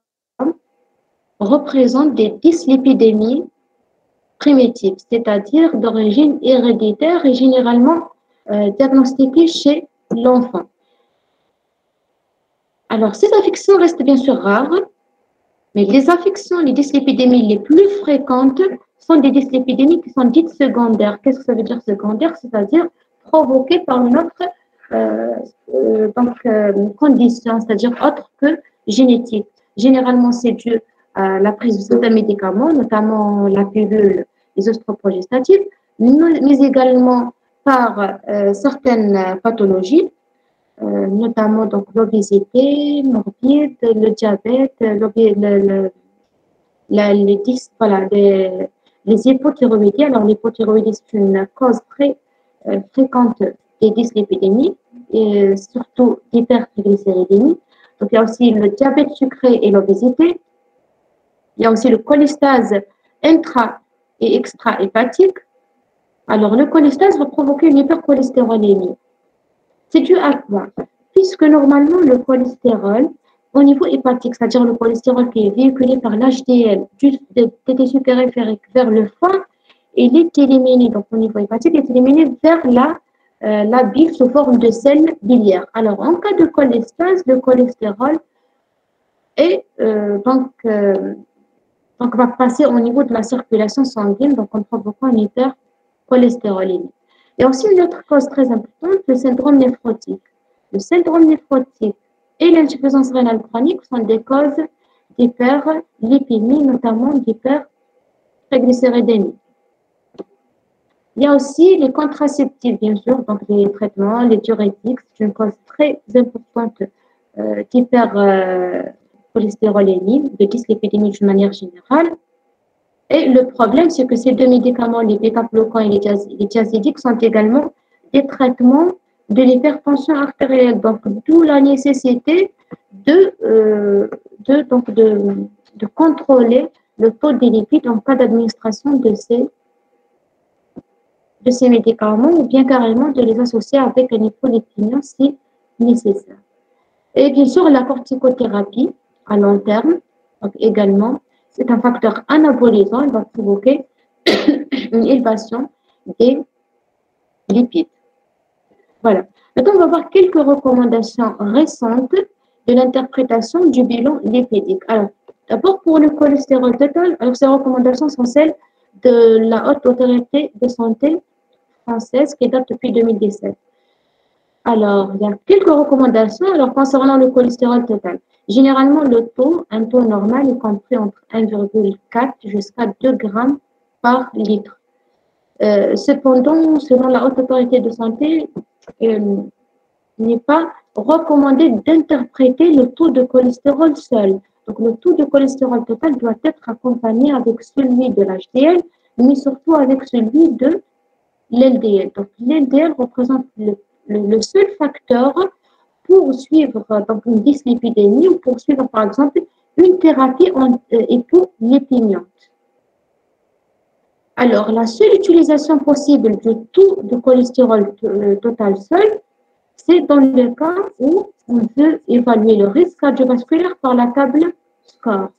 représentent des dyslipidémies primitives, c'est-à-dire d'origine héréditaire et généralement diagnostiquées chez l'enfant. Alors, ces affections restent bien sûr rares, mais les affections, les dyslipidémies les plus fréquentes sont des dyslipidémies qui sont dites secondaires. Qu'est-ce que ça veut dire secondaire? C'est-à-dire provoquées par une autre condition, c'est-à-dire autre que génétique. Généralement, c'est dû à la prise de certains médicaments, notamment la pilule, les oestroprogestatifs, mais également par certaines pathologies, notamment donc l'obésité morbide, le diabète, les hypothyroïdies. Alors l'hypothyroïdie, c'est une cause très fréquente des dyslipidémies et surtout d'hypertriglycéridémie. Donc il y a aussi le diabète sucré et l'obésité. Il y a aussi le cholestase intra- et extra-hépatique. Alors le cholestase va provoquer une hypercholestérolémie. C'est dû à quoi? Puisque normalement, le cholestérol, au niveau hépatique, c'est-à-dire le cholestérol qui est véhiculé par l'HDL des tissus périphériques vers le foie, il est éliminé, donc au niveau hépatique, il est éliminé vers la bile sous forme de sel biliaire. Alors, en cas de cholestase, le cholestérol est, donc va passer au niveau de la circulation sanguine, donc en provoquant une hypercholestérolémie. Il y a aussi une autre cause très importante, le syndrome néphrotique. Le syndrome néphrotique et l'insuffisance rénale chronique sont des causes d'hyperlipidémie, notamment d'hypertriglycéridémie. Il y a aussi les contraceptifs, bien sûr, donc les traitements, les diurétiques, c'est une cause très importante d'hypercholestérolémie, de dyslipidémie d'une manière générale. Et le problème, c'est que ces deux médicaments, les bêta-bloquants et les diazidiques, sont également des traitements de l'hypertension artérielle. Donc, d'où la nécessité de contrôler le taux des lipides en cas d'administration de ces médicaments ou bien carrément de les associer avec un hypolipidémie si nécessaires. Et bien sûr, la corticothérapie à long terme, donc également, c'est un facteur anabolisant, il va provoquer une élévation des lipides. Voilà. Maintenant, on va voir quelques recommandations récentes de l'interprétation du bilan lipidique. Alors, d'abord, pour le cholestérol total, alors ces recommandations sont celles de la Haute Autorité de Santé française qui date depuis 2017. Alors, il y a quelques recommandations alors, concernant le cholestérol total. Généralement, un taux normal est compris entre 1,4 jusqu'à 2 grammes par litre. Cependant, selon la Haute Autorité de Santé, il n'est pas recommandé d'interpréter le taux de cholestérol seul. Donc, le taux de cholestérol total doit être accompagné avec celui de l'HDL, mais surtout avec celui de l'LDL. Donc, l'LDL représente le seul facteur pour suivre donc, une dyslipidémie ou pour suivre, par exemple, une thérapie hypolipémiante. Alors, la seule utilisation possible du taux de cholestérol total seul, c'est dans le cas où on veut évaluer le risque cardiovasculaire par la table SCORE.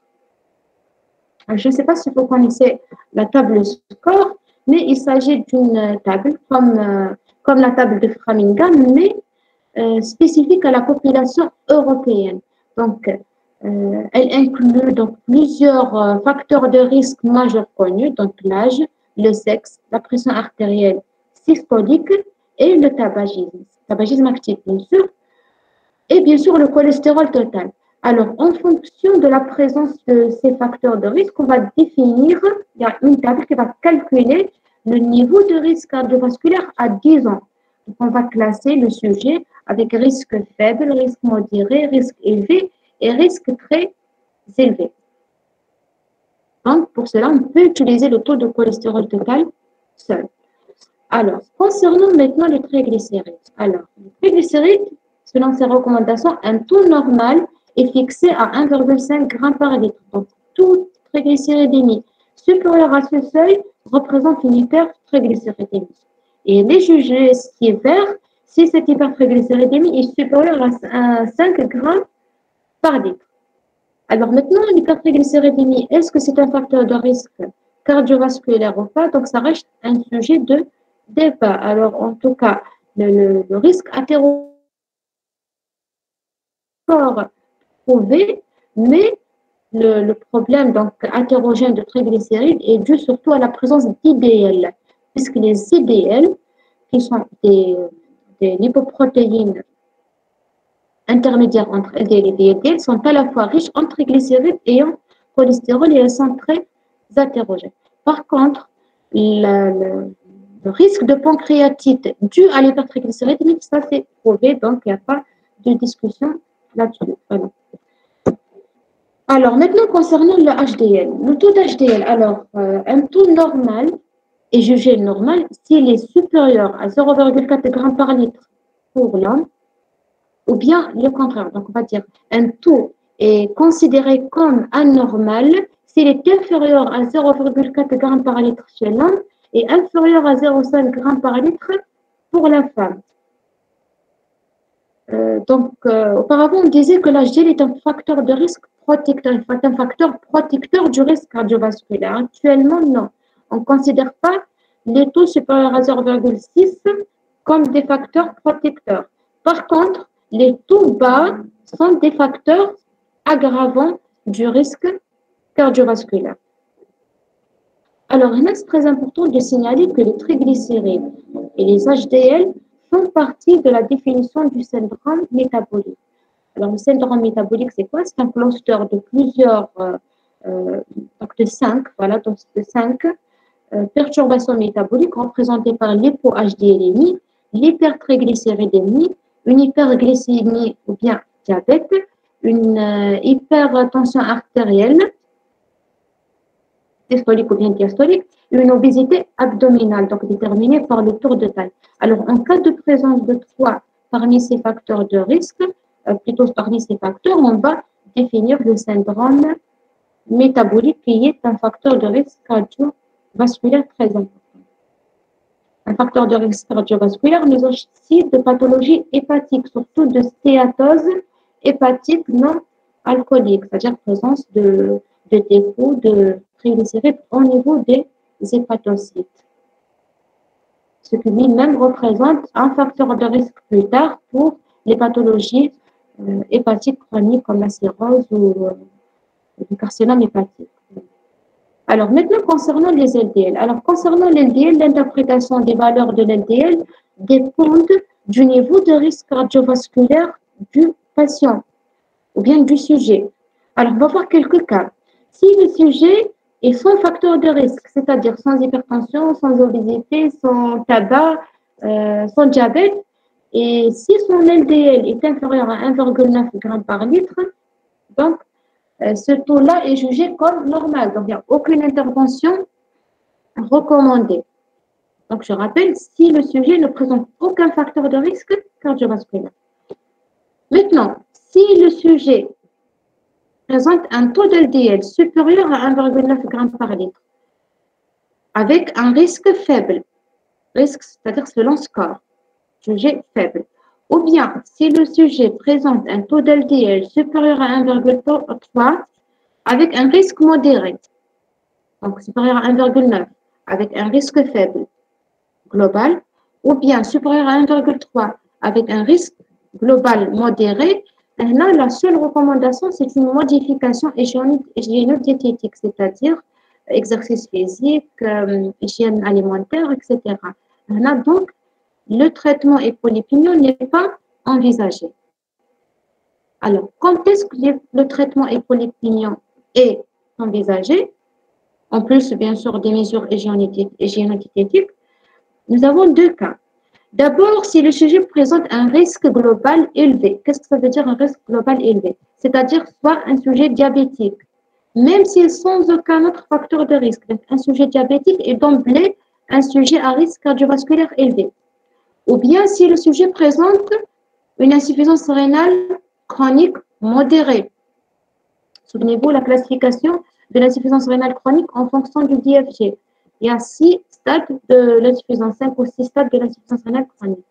Je ne sais pas si vous connaissez la table SCORE, mais il s'agit d'une table comme la table de Framingham, mais spécifique à la population européenne. Donc, elle inclut donc plusieurs facteurs de risque majeurs connus, donc l'âge, le sexe, la pression artérielle systolique et le tabagisme actif bien sûr, et bien sûr le cholestérol total. Alors, en fonction de la présence de ces facteurs de risque, on va définir, il y a une table qui va calculer le niveau de risque cardiovasculaire à 10 ans. Donc, on va classer le sujet avec risque faible, risque modéré, risque élevé et risque très élevé. Donc, pour cela, on peut utiliser le taux de cholestérol total seul. Alors, concernant maintenant les triglycérides. Alors, les triglycérides, selon ces recommandations, un taux normal est fixé à 1,5 g par litre. Donc, toute triglycéridémie supérieure à ce seuil représente une hypertriglycéridémie. Et les jugés sévères si cette hypertriglycéridémie est supérieure à 5 g par litre. Alors maintenant, l'hypertriglycéridémie, est-ce que c'est un facteur de risque cardiovasculaire ou pas? Donc, ça reste un sujet de débat. Alors, en tout cas, le risque athérosclerotique prouvé, mais le problème donc athérogène de triglycérides est dû surtout à la présence d'IDL, puisque les IDL, qui sont des lipoprotéines intermédiaires entre LDL et VLDL, sont à la fois riches en triglycérides et en cholestérol et elles sont très athérogènes. Par contre, le risque de pancréatite dû à l'hypertriglycéridémie, ça c'est prouvé, donc il n'y a pas de discussion là-dessus. Voilà. Alors, maintenant, concernant le HDL, le taux d'HDL, alors, un taux normal est jugé normal s'il est supérieur à 0,4 g par litre pour l'homme, ou bien le contraire. Donc, on va dire un taux est considéré comme anormal s'il est inférieur à 0,4 g par litre chez l'homme et inférieur à 0,5 g par litre pour la femme. Auparavant, on disait que l'HDL est un facteur de risque protecteur, un facteur protecteur du risque cardiovasculaire. Actuellement, non. On ne considère pas les taux supérieurs à 0,6 comme des facteurs protecteurs. Par contre, les taux bas sont des facteurs aggravants du risque cardiovasculaire. Alors, il est très important de signaler que les triglycérides et les HDL font partie de la définition du syndrome métabolique. Alors, le syndrome métabolique, c'est quoi? C'est un cluster de plusieurs, donc de 5, voilà, donc de 5 perturbations métaboliques représentées par l'hypo-HDLémie, l'hypertriglycéridémie, une hyperglycémie ou bien diabète, une hypertension artérielle, systolique ou bien diastolique, une obésité abdominale, donc déterminée par le tour de taille. Alors, en cas de présence de 3 parmi ces facteurs de risque, plutôt parmi ces facteurs, on va définir le syndrome métabolique qui est un facteur de risque cardiovasculaire très important. un facteur de risque cardiovasculaire, mais aussi de pathologie hépatique, surtout de stéatose hépatique non alcoolique, c'est-à-dire présence de dépôts de triglycérides au niveau des hépatocytes. Ce qui lui-même représente un facteur de risque plus tard pour les pathologies hépatiques chroniques comme la cirrhose ou le carcinome hépatique. Alors, maintenant, concernant les LDL. Alors, concernant l'LDL, l'interprétation des valeurs de l'LDL dépendent du niveau de risque cardiovasculaire du patient ou bien du sujet. Alors, on va voir quelques cas. Si le sujet est sans facteur de risque, c'est-à-dire sans hypertension, sans obésité, sans tabac, sans diabète, et si son LDL est inférieur à 1,9 g par litre, donc ce taux-là est jugé comme normal. Donc, il n'y a aucune intervention recommandée. Donc, je rappelle, si le sujet ne présente aucun facteur de risque cardiovasculaire. Maintenant, si le sujet présente un taux d'LDL supérieur à 1,9 g par litre, avec un risque faible, risque, c'est-à-dire selon score, jugé faible, ou bien si le sujet présente un taux d'LDL supérieur à 1,3 avec un risque modéré, donc supérieur à 1,9 avec un risque faible global, ou bien supérieur à 1,3 avec un risque global modéré, là, la seule recommandation, c'est une modification hygiéno-diététique, c'est-à-dire exercice physique, hygiène alimentaire, etc. Là, donc, le traitement épolipignon n'est pas envisagé. Alors, quand est-ce que le traitement épolipignon est envisagé? En plus, bien sûr, des mesures hygiéno-diététiques, nous avons deux cas. D'abord, si le sujet présente un risque global élevé. Qu'est-ce que ça veut dire un risque global élevé? C'est-à-dire soit un sujet diabétique, même s'il est sans aucun autre facteur de risque. Donc, un sujet diabétique est d'emblée un sujet à risque cardiovasculaire élevé. Ou bien si le sujet présente une insuffisance rénale chronique modérée. Souvenez-vous la classification de l'insuffisance rénale chronique en fonction du DFG. Il y a 6 stades de l'insuffisance, 5 ou 6 stades de l'insuffisance rénale chronique.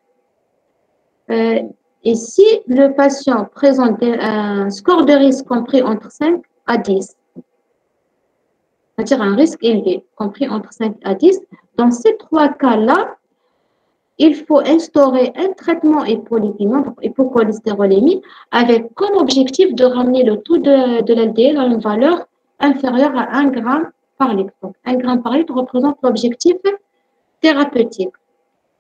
Et si le patient présente un score de risque compris entre 5 à 10, c'est-à-dire un risque élevé compris entre 5 à 10, dans ces 3 cas-là, il faut instaurer un traitement épolipignon, donc hypocholestérolémie, avec comme objectif de ramener le taux de l'LDL à une valeur inférieure à 1 g par litre. Donc, 1 g par litre représente l'objectif thérapeutique.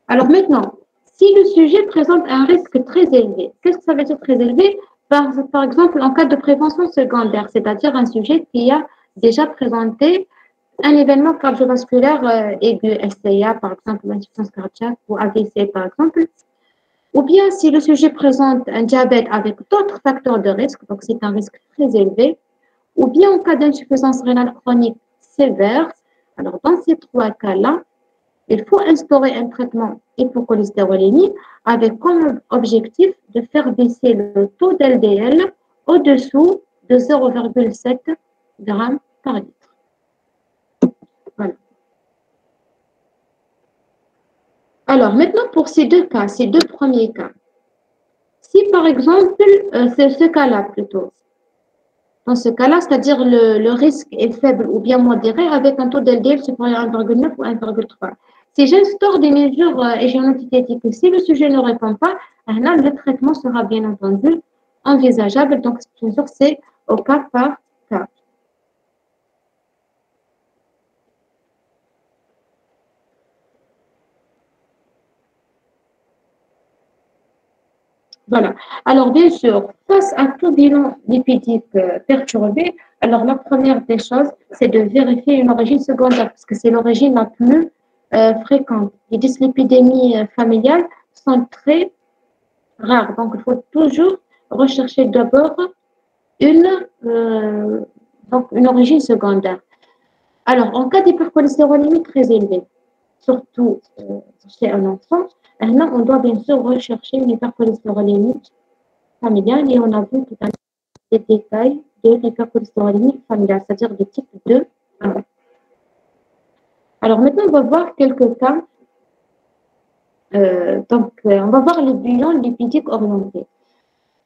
Alors maintenant, si le sujet présente un risque très élevé, qu'est-ce que ça veut dire très élevé? Par exemple, en cas de prévention secondaire, c'est-à-dire un sujet qui a déjà présenté un événement cardiovasculaire aigu, SCA, par exemple, l'insuffisance cardiaque ou AVC, par exemple, ou bien si le sujet présente un diabète avec d'autres facteurs de risque, donc c'est un risque très élevé, ou bien en cas d'insuffisance rénale chronique sévère. Alors, dans ces 3 cas-là, il faut instaurer un traitement hypocholestérolémie avec comme objectif de faire baisser le taux d'LDL au-dessous de 0,7 g par litre. Voilà. Alors, maintenant, pour ces deux cas, ces deux premiers cas, si par exemple, c'est ce cas-là plutôt, dans ce cas-là, c'est-à-dire le risque est faible ou bien modéré avec un taux d'LDL supérieur à 1,9 ou 1,3. Si j'instaure des mesures hygiéno-diététiques et si le sujet ne répond pas, là, le traitement sera bien entendu envisageable. Donc, bien sûr, c'est au cas par cas. Voilà. Alors, bien sûr, face à tout bilan lipidique perturbé, alors la première des choses, c'est de vérifier une origine secondaire, parce que c'est l'origine la plus fréquente. Les dyslipidémies familiales sont très rares, donc il faut toujours rechercher d'abord une, une origine secondaire. Alors, en cas d'hypercholestérolémie très élevée, surtout chez un enfant, là, on doit bien sûr rechercher une hypercholestérolémie familiale et on a vu tout à l'heure les détails de l'hypercholestérolémie familiale, c'est-à-dire de type 2. Alors maintenant, on va voir quelques cas On va voir le bilan lipidique orienté.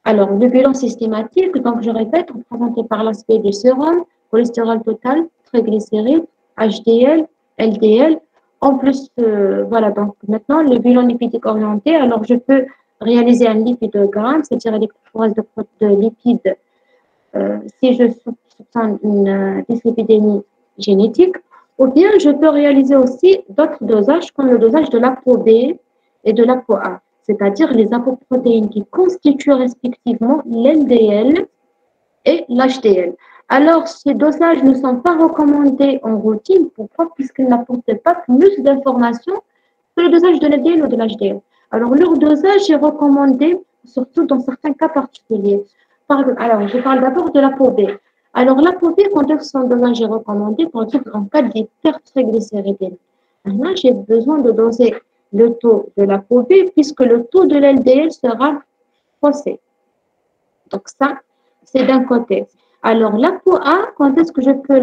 Alors, le bilan systématique, donc je répète, représenté par l'aspect du sérum, cholestérol total, triglycérides, HDL, LDL. En plus, voilà, donc maintenant, le bilan lipidique orienté, alors je peux réaliser un lipidogramme, c'est-à-dire l'électrophorèse de lipides, si je soupçonne une dyslipidémie génétique, ou bien je peux réaliser aussi d'autres dosages, comme le dosage de l'ApoB et de l'ApoA, c'est-à-dire les apoprotéines qui constituent respectivement l'LDL et l'HDL. Alors, ces dosages ne sont pas recommandés en routine. Pourquoi? Puisqu'ils n'apportent pas plus d'informations que le dosage de l'LDL ou de l'HDL. Alors, leur dosage est recommandé surtout dans certains cas particuliers. Alors, je parle d'abord de l'ApoB. Alors, l'ApoB, quand son dosage est recommandé, par exemple, en cas d'hypertriglycéridémie. Maintenant, j'ai besoin de doser le taux de l'ApoB puisque le taux de l'LDL sera faussé. Donc, ça, c'est d'un côté. Alors, l'ApoA, quand est-ce que je peux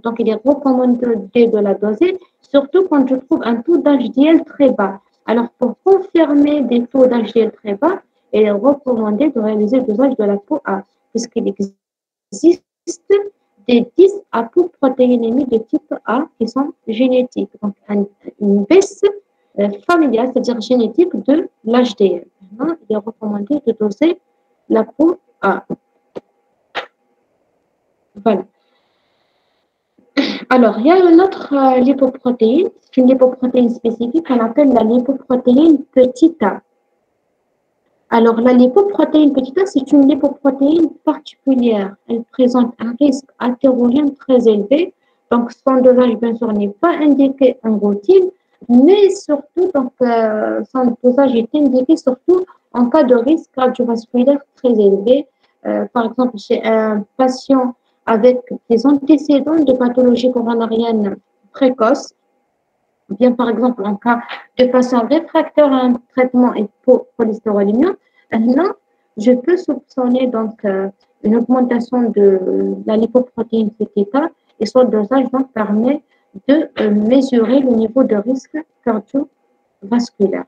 donc, il est recommandé de la doser, surtout quand je trouve un taux d'HDL très bas. Alors, pour confirmer des taux d'HDL très bas, il est recommandé de réaliser le dosage de l'ApoA, puisqu'il existe des 10 apoprotéinémies de type A qui sont génétiques. Donc, une baisse familiale, c'est-à-dire génétique de l'HDL. Il est recommandé de doser l'ApoA. Voilà. Alors, il y a une autre lipoprotéine, c'est une lipoprotéine spécifique qu'on appelle la lipoprotéine petit a. Alors, la lipoprotéine petit a, c'est une lipoprotéine particulière. Elle présente un risque athérogène très élevé. Donc, son dosage, bien sûr, n'est pas indiqué en routine, mais surtout, donc, son dosage est indiqué surtout en cas de risque cardiovasculaire très élevé. Par exemple, chez un patient avec des antécédents de pathologie coronarienne précoce, ou bien par exemple en cas de patient réfractaire à un traitement hypocholestérolémien, maintenant, je peux soupçonner donc une augmentation de la lipoprotéine petit a et son dosage donc permet de mesurer le niveau de risque cardiovasculaire.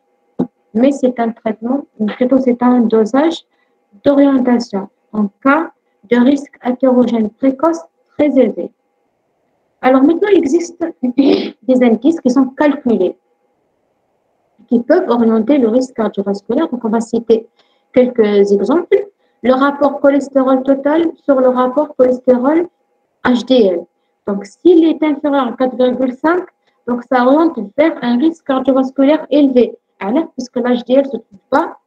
Mais c'est un traitement, plutôt c'est un dosage d'orientation en cas de risque athérogène précoce très élevé. Alors maintenant, il existe des indices qui sont calculés, qui peuvent orienter le risque cardiovasculaire. Donc, on va citer quelques exemples. Le rapport cholestérol total sur le rapport cholestérol HDL. Donc, s'il est inférieur à 4,5, donc ça oriente vers un risque cardiovasculaire élevé. Alors, puisque l'HDL ne se trouve pas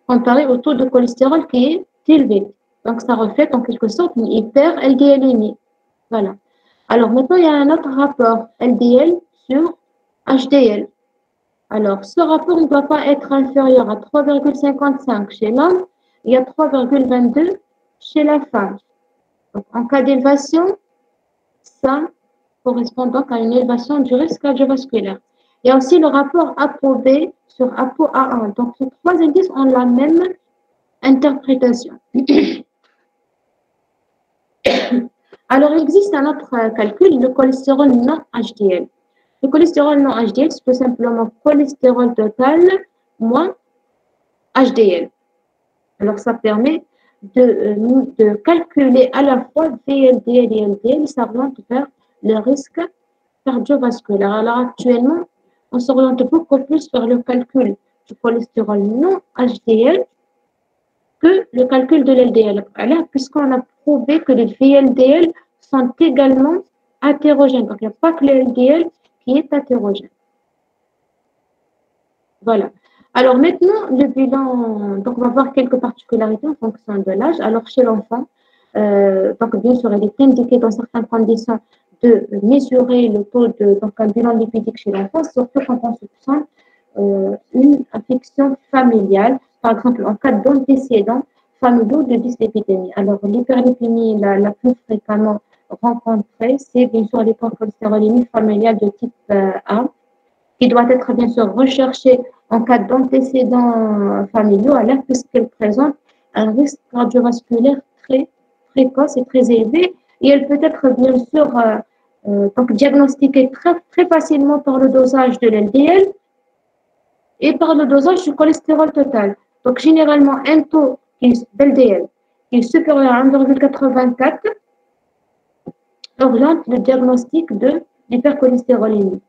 comparé au taux de cholestérol qui est élevé. Donc, ça reflète en quelque sorte une hyper-LDLémie. Voilà. Alors, maintenant, il y a un autre rapport, LDL sur HDL. Alors, ce rapport ne doit pas être inférieur à 3,55 chez l'homme et à 3,22 chez la femme. Donc, en cas d'élévation, ça correspond donc à une élévation du risque cardiovasculaire. Il y a aussi le rapport ApoB sur ApoA1. Donc, ces trois indices ont la même interprétation. Alors, il existe un autre calcul, le cholestérol non HDL. Le cholestérol non HDL, c'est tout simplement cholestérol total moins HDL. Alors, ça permet de calculer à la fois VLDL et LDL, ça oriente vers le risque cardiovasculaire. Alors, actuellement, on s'oriente beaucoup plus vers le calcul du cholestérol non HDL que le calcul de l'LDL. Alors, puisqu'on a prouvé que les VLDL sont également athérogènes. Donc, il n'y a pas que le LDL qui est athérogène. Voilà. Alors maintenant, le bilan, donc on va voir quelques particularités en fonction de l'âge. Alors chez l'enfant, donc bien sûr, il est indiqué dans certaines conditions de mesurer le taux de donc un bilan lipidique chez l'enfant, surtout quand on soupçonne une affection familiale, par exemple en cas d'antécédents familiaux de dyslipidémie. Alors l'hyperlipidémie la plus fréquemment rencontrée, c'est bien sûr l'hypercholestérolémie familiale de type A, qui doit être bien sûr recherchée en cas d'antécédents familiaux, alors puisqu'elle présente un risque cardiovasculaire très précoce et très élevé. Et elle peut être bien sûr donc diagnostiquée très facilement par le dosage de l'LDL et par le dosage du cholestérol total. Donc, généralement, un taux d'LDL qui est supérieur à 1,84 oriente le diagnostic de l'hypercholestérolémie.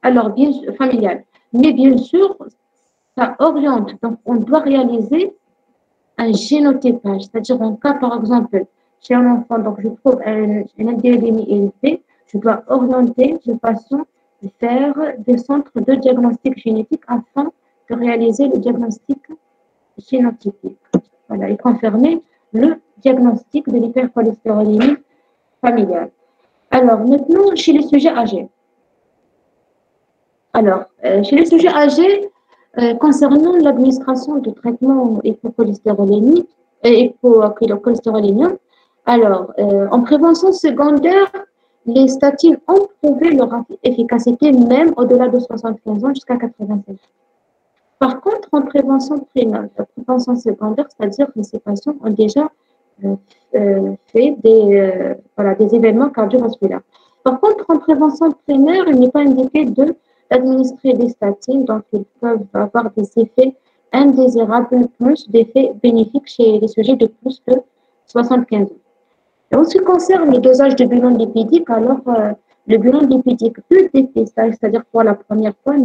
Alors, bien sûr, familial. Mais bien sûr, ça oriente. Donc, on doit réaliser un génotypage. C'est-à-dire, en cas, par exemple, chez un enfant, donc je trouve un LDL élevé, je dois orienter le patient vers des centres de diagnostic génétique afin de réaliser le diagnostic génotypique. Voilà, et confirmer le diagnostic de l'hypercholestérolémie familiale. Alors, maintenant, chez les sujets âgés. Alors, chez les sujets âgés, concernant l'administration de traitement hypocholestérolémique et hypocholestérolémien, alors, en prévention secondaire, les statines ont prouvé leur efficacité même au-delà de 75 ans jusqu'à 85 ans. Par contre, en prévention primaire, la prévention secondaire, c'est-à-dire que ces patients ont déjà fait des événements cardiovasculaires. Par contre, en prévention primaire, il n'est pas indiqué d'administrer des statines, donc ils peuvent avoir des effets indésirables plus d'effets bénéfiques chez les sujets de plus de 75 ans. Et en ce qui concerne le dosage de bilan lipidique, alors le bilan lipidique de dépistage, c'est-à-dire pour la première fois,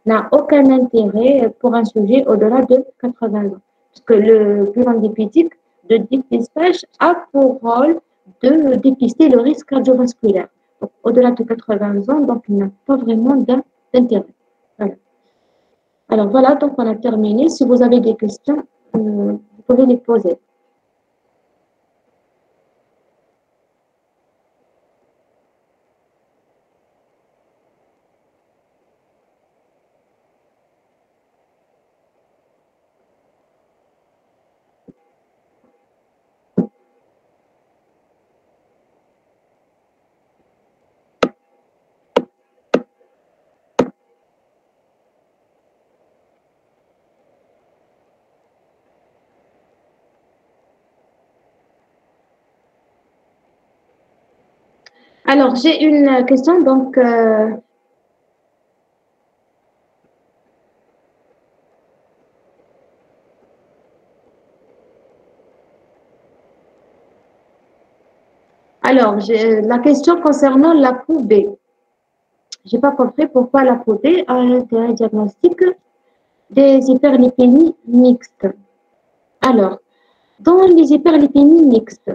n'a aucun intérêt pour un sujet au-delà de 80 ans. Parce que le bilan lipidique de dépistage a pour rôle de dépister le risque cardiovasculaire. Donc, au-delà de 80 ans, donc il n'a pas vraiment d'intérêt. Voilà. Alors voilà, donc on a terminé. Si vous avez des questions, vous pouvez les poser. Alors, j'ai une question, donc, alors, j'ai la question concernant la peau B. Je n'ai pas compris pourquoi la peau B a un intérêt diagnostic des hyperlipémies mixtes. Alors, dans les hyperlipémies mixtes,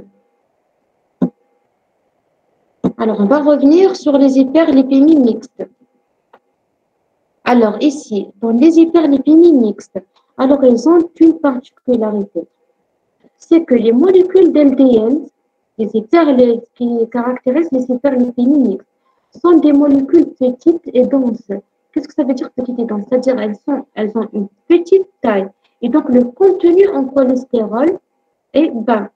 alors on va revenir sur les hyperlipémies mixtes. Alors ici, dans les hyperlipémies mixtes, alors elles ont une particularité. C'est que les molécules d'LDL, qui caractérisent les hyperlipémies mixtes, sont des molécules petites et denses. Qu'est-ce que ça veut dire petites et denses? C'est-à-dire elles ont une petite taille. Et donc le contenu en cholestérol est bas.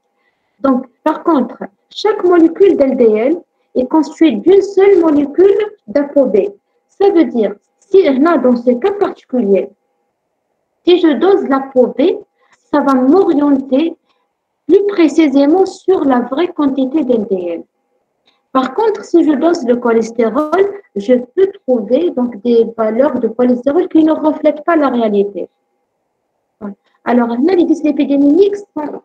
Donc, par contre, chaque molécule d'LDL est constituée d'une seule molécule d'ApoB. Ça veut dire, si là, dans ce cas particulier, si je dose l'ApoB, ça va m'orienter plus précisément sur la vraie quantité d'LDL. Par contre, si je dose le cholestérol, je peux trouver donc des valeurs de cholestérol qui ne reflètent pas la réalité. Alors, là, les dyslipidémies mixtes sont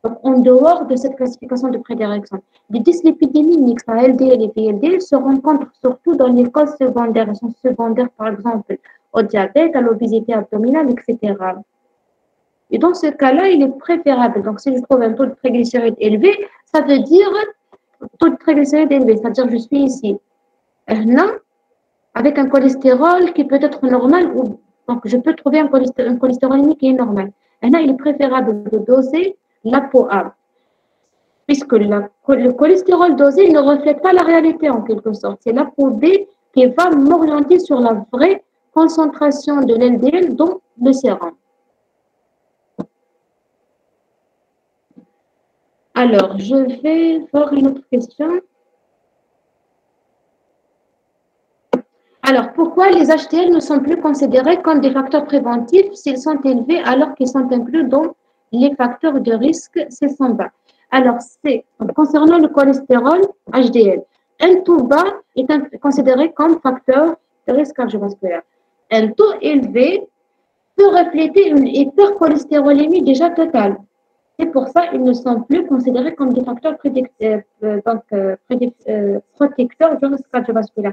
donc, en dehors de cette classification de prédilection. Les dyslipidémies mixtes à LDL et VLDL se rencontrent surtout dans les causes secondaires. Elles sont secondaires, par exemple, au diabète, à l'obésité abdominale, etc. Et dans ce cas-là, il est préférable. Donc, si je trouve un taux de triglycérides élevé, ça veut dire taux de triglycérides élevé, c'est-à-dire je suis ici. Là, avec un cholestérol qui peut être normal, ou donc je peux trouver un cholestérolémie qui est normal. Là, il est préférable de doser l'ApoA, puisque le cholestérol dosé ne reflète pas la réalité en quelque sorte. C'est l'ApoB qui va m'orienter sur la vraie concentration de l'LDL dans le sérum. Alors, je vais voir une autre question. Alors, pourquoi les HDL ne sont plus considérés comme des facteurs préventifs s'ils sont élevés alors qu'ils sont inclus dans les facteurs de risque s'ils sont bas? Alors, c'est concernant le cholestérol HDL. Un taux bas est considéré comme facteur de risque cardiovasculaire. Un taux élevé peut refléter une hypercholestérolémie déjà totale. Et pour ça, ils ne sont plus considérés comme des facteurs protecteurs du risque cardiovasculaire.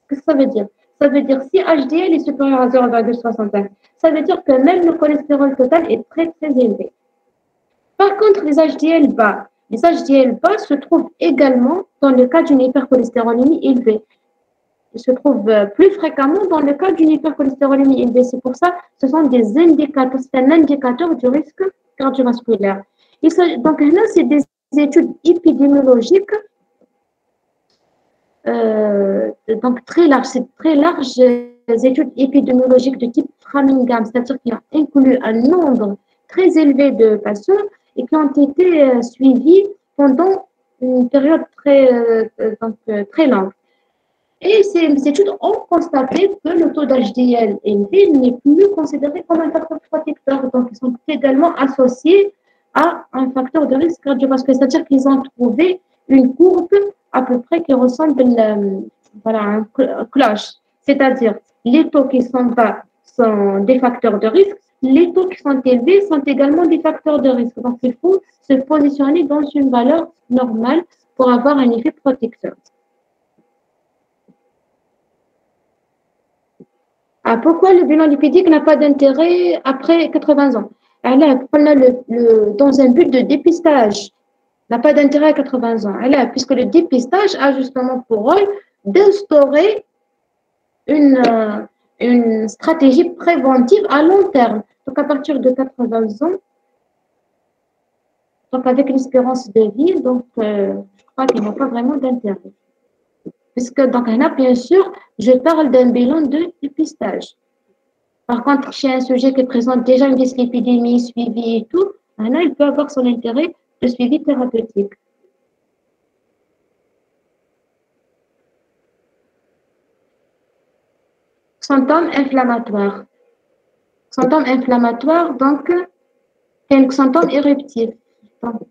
Qu'est-ce que ça veut dire? Ça veut dire si HDL est supérieur à 0,65, ça veut dire que même le cholestérol total est très très élevé. Par contre, les HDL bas se trouvent également dans le cas d'une hypercholestérolémie élevée. Ils se trouvent plus fréquemment dans le cas d'une hypercholestérolémie élevée. C'est pour ça que ce sont des indicateurs, c'est un indicateur du risque cardiovasculaire. Donc là, c'est des études épidémiologiques donc très larges. C'est très larges études épidémiologiques de type Framingham, c'est-à-dire qui ont inclus un nombre très élevé de patients et qui ont été suivis pendant une période très longue. Et ces études ont constaté que le taux d'HDL élevé n'est plus considéré comme un facteur protecteur. Donc, ils sont également associés à un facteur de risque cardiovasculaire. C'est-à-dire qu'ils ont trouvé une courbe à peu près qui ressemble à un cloche. C'est-à-dire, les taux qui sont bas sont des facteurs de risque. Les taux qui sont élevés sont également des facteurs de risque. Donc, il faut se positionner dans une valeur normale pour avoir un effet protecteur. Pourquoi le bilan lipidique n'a pas d'intérêt après 80 ans? Alors, dans un but de dépistage, n'a pas d'intérêt à 80 ans. Alors, puisque le dépistage a justement pour rôle d'instaurer une stratégie préventive à long terme. Donc, à partir de 80 ans, donc avec l'espérance de vie, donc je crois qu'il n'y a pas vraiment d'intérêt. Puisque, donc, là, bien sûr, je parle d'un bilan de dépistage. Par contre, chez un sujet qui présente déjà une dyslipidémie suivie et tout, là, il peut avoir son intérêt de suivi thérapeutique. Symptômes inflammatoires. Symptômes inflammatoires, donc, quelques symptômes éruptifs. Donc,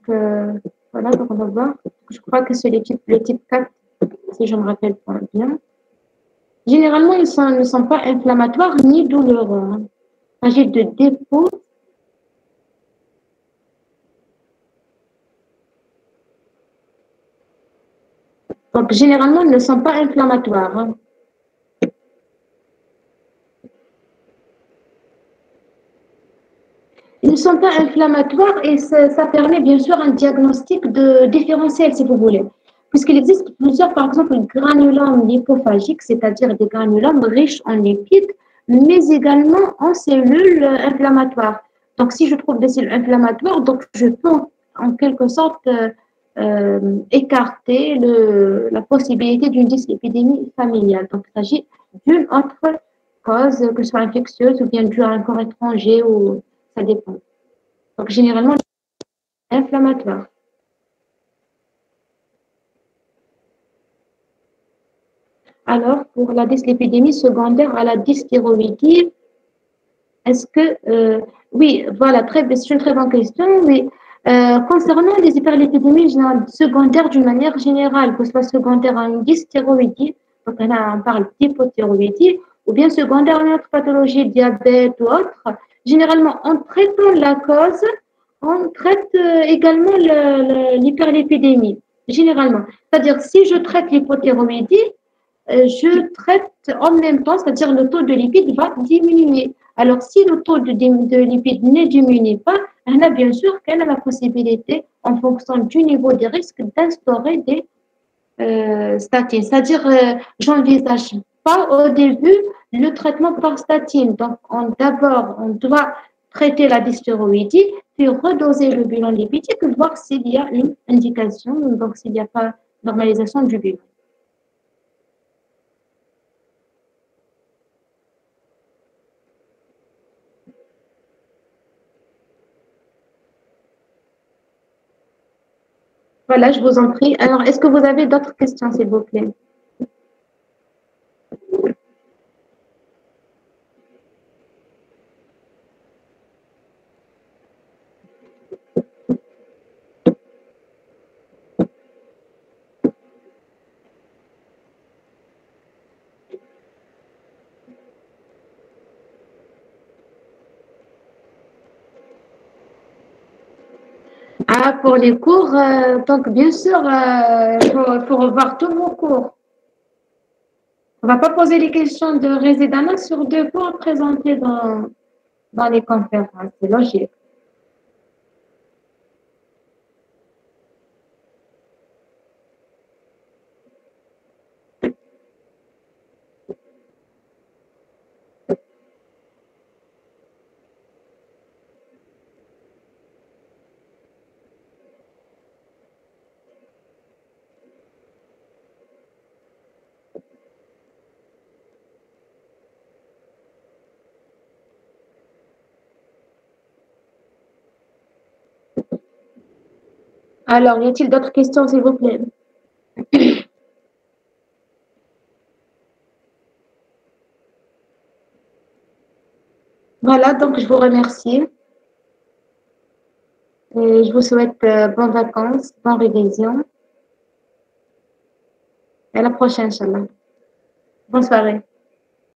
voilà, donc on va voir. Je crois que c'est le type 4, si je me rappelle pas bien. Généralement, ils ne sont pas inflammatoires ni douloureux. Il s'agit de dépôts. Donc, généralement, ils ne sont pas inflammatoires. Ils ne sont pas inflammatoires et ça permet bien sûr un diagnostic différentiel, si vous voulez. Puisqu'il existe plusieurs, par exemple, granulomes lipophagiques, c'est-à-dire des granulomes riches en lipides, mais également en cellules inflammatoires. Donc, si je trouve des cellules inflammatoires, donc je peux en quelque sorte écarter la possibilité d'une dyslipidémie familiale. Donc, il s'agit d'une autre cause, que ce soit infectieuse ou bien due à un corps étranger, ou ça dépend. Donc, généralement, inflammatoire. Alors, pour la dyslipidémie secondaire à la dysthyroïdie, est-ce que, oui, voilà, c'est une très bonne question, mais concernant les hyperlipidémies secondaires d'une manière générale, que ce soit secondaire à une dysthyroïdie, donc on parle d'hypothyroïdie, ou bien secondaire à une autre pathologie, diabète ou autre, généralement, en traitant la cause, on traite également l'hyperlipidémie, généralement. C'est-à-dire, si je traite l'hypothyroïdie, je traite en même temps, c'est-à-dire le taux de lipides va diminuer. Alors, si le taux de lipides ne diminue pas, on a bien sûr qu'elle a la possibilité, en fonction du niveau des risques, d'instaurer des statines. C'est-à-dire, j'envisage pas au début le traitement par statine. Donc, d'abord, on doit traiter la dysthyroïdie, puis redoser le bilan lipidique, voir s'il y a une indication, donc s'il n'y a pas normalisation du bilan. Voilà, je vous en prie. Alors, est-ce que vous avez d'autres questions, s'il vous plaît? Voilà pour les cours. Donc, bien sûr, faut revoir tous vos cours. On va pas poser les questions de résidence sur deux cours présentés dans les conférences. C'est logique. Alors, y a-t-il d'autres questions, s'il vous plaît? Voilà, donc je vous remercie et je vous souhaite bonnes vacances, bonne révision et à la prochaine, Inch'Allah. Bonne soirée.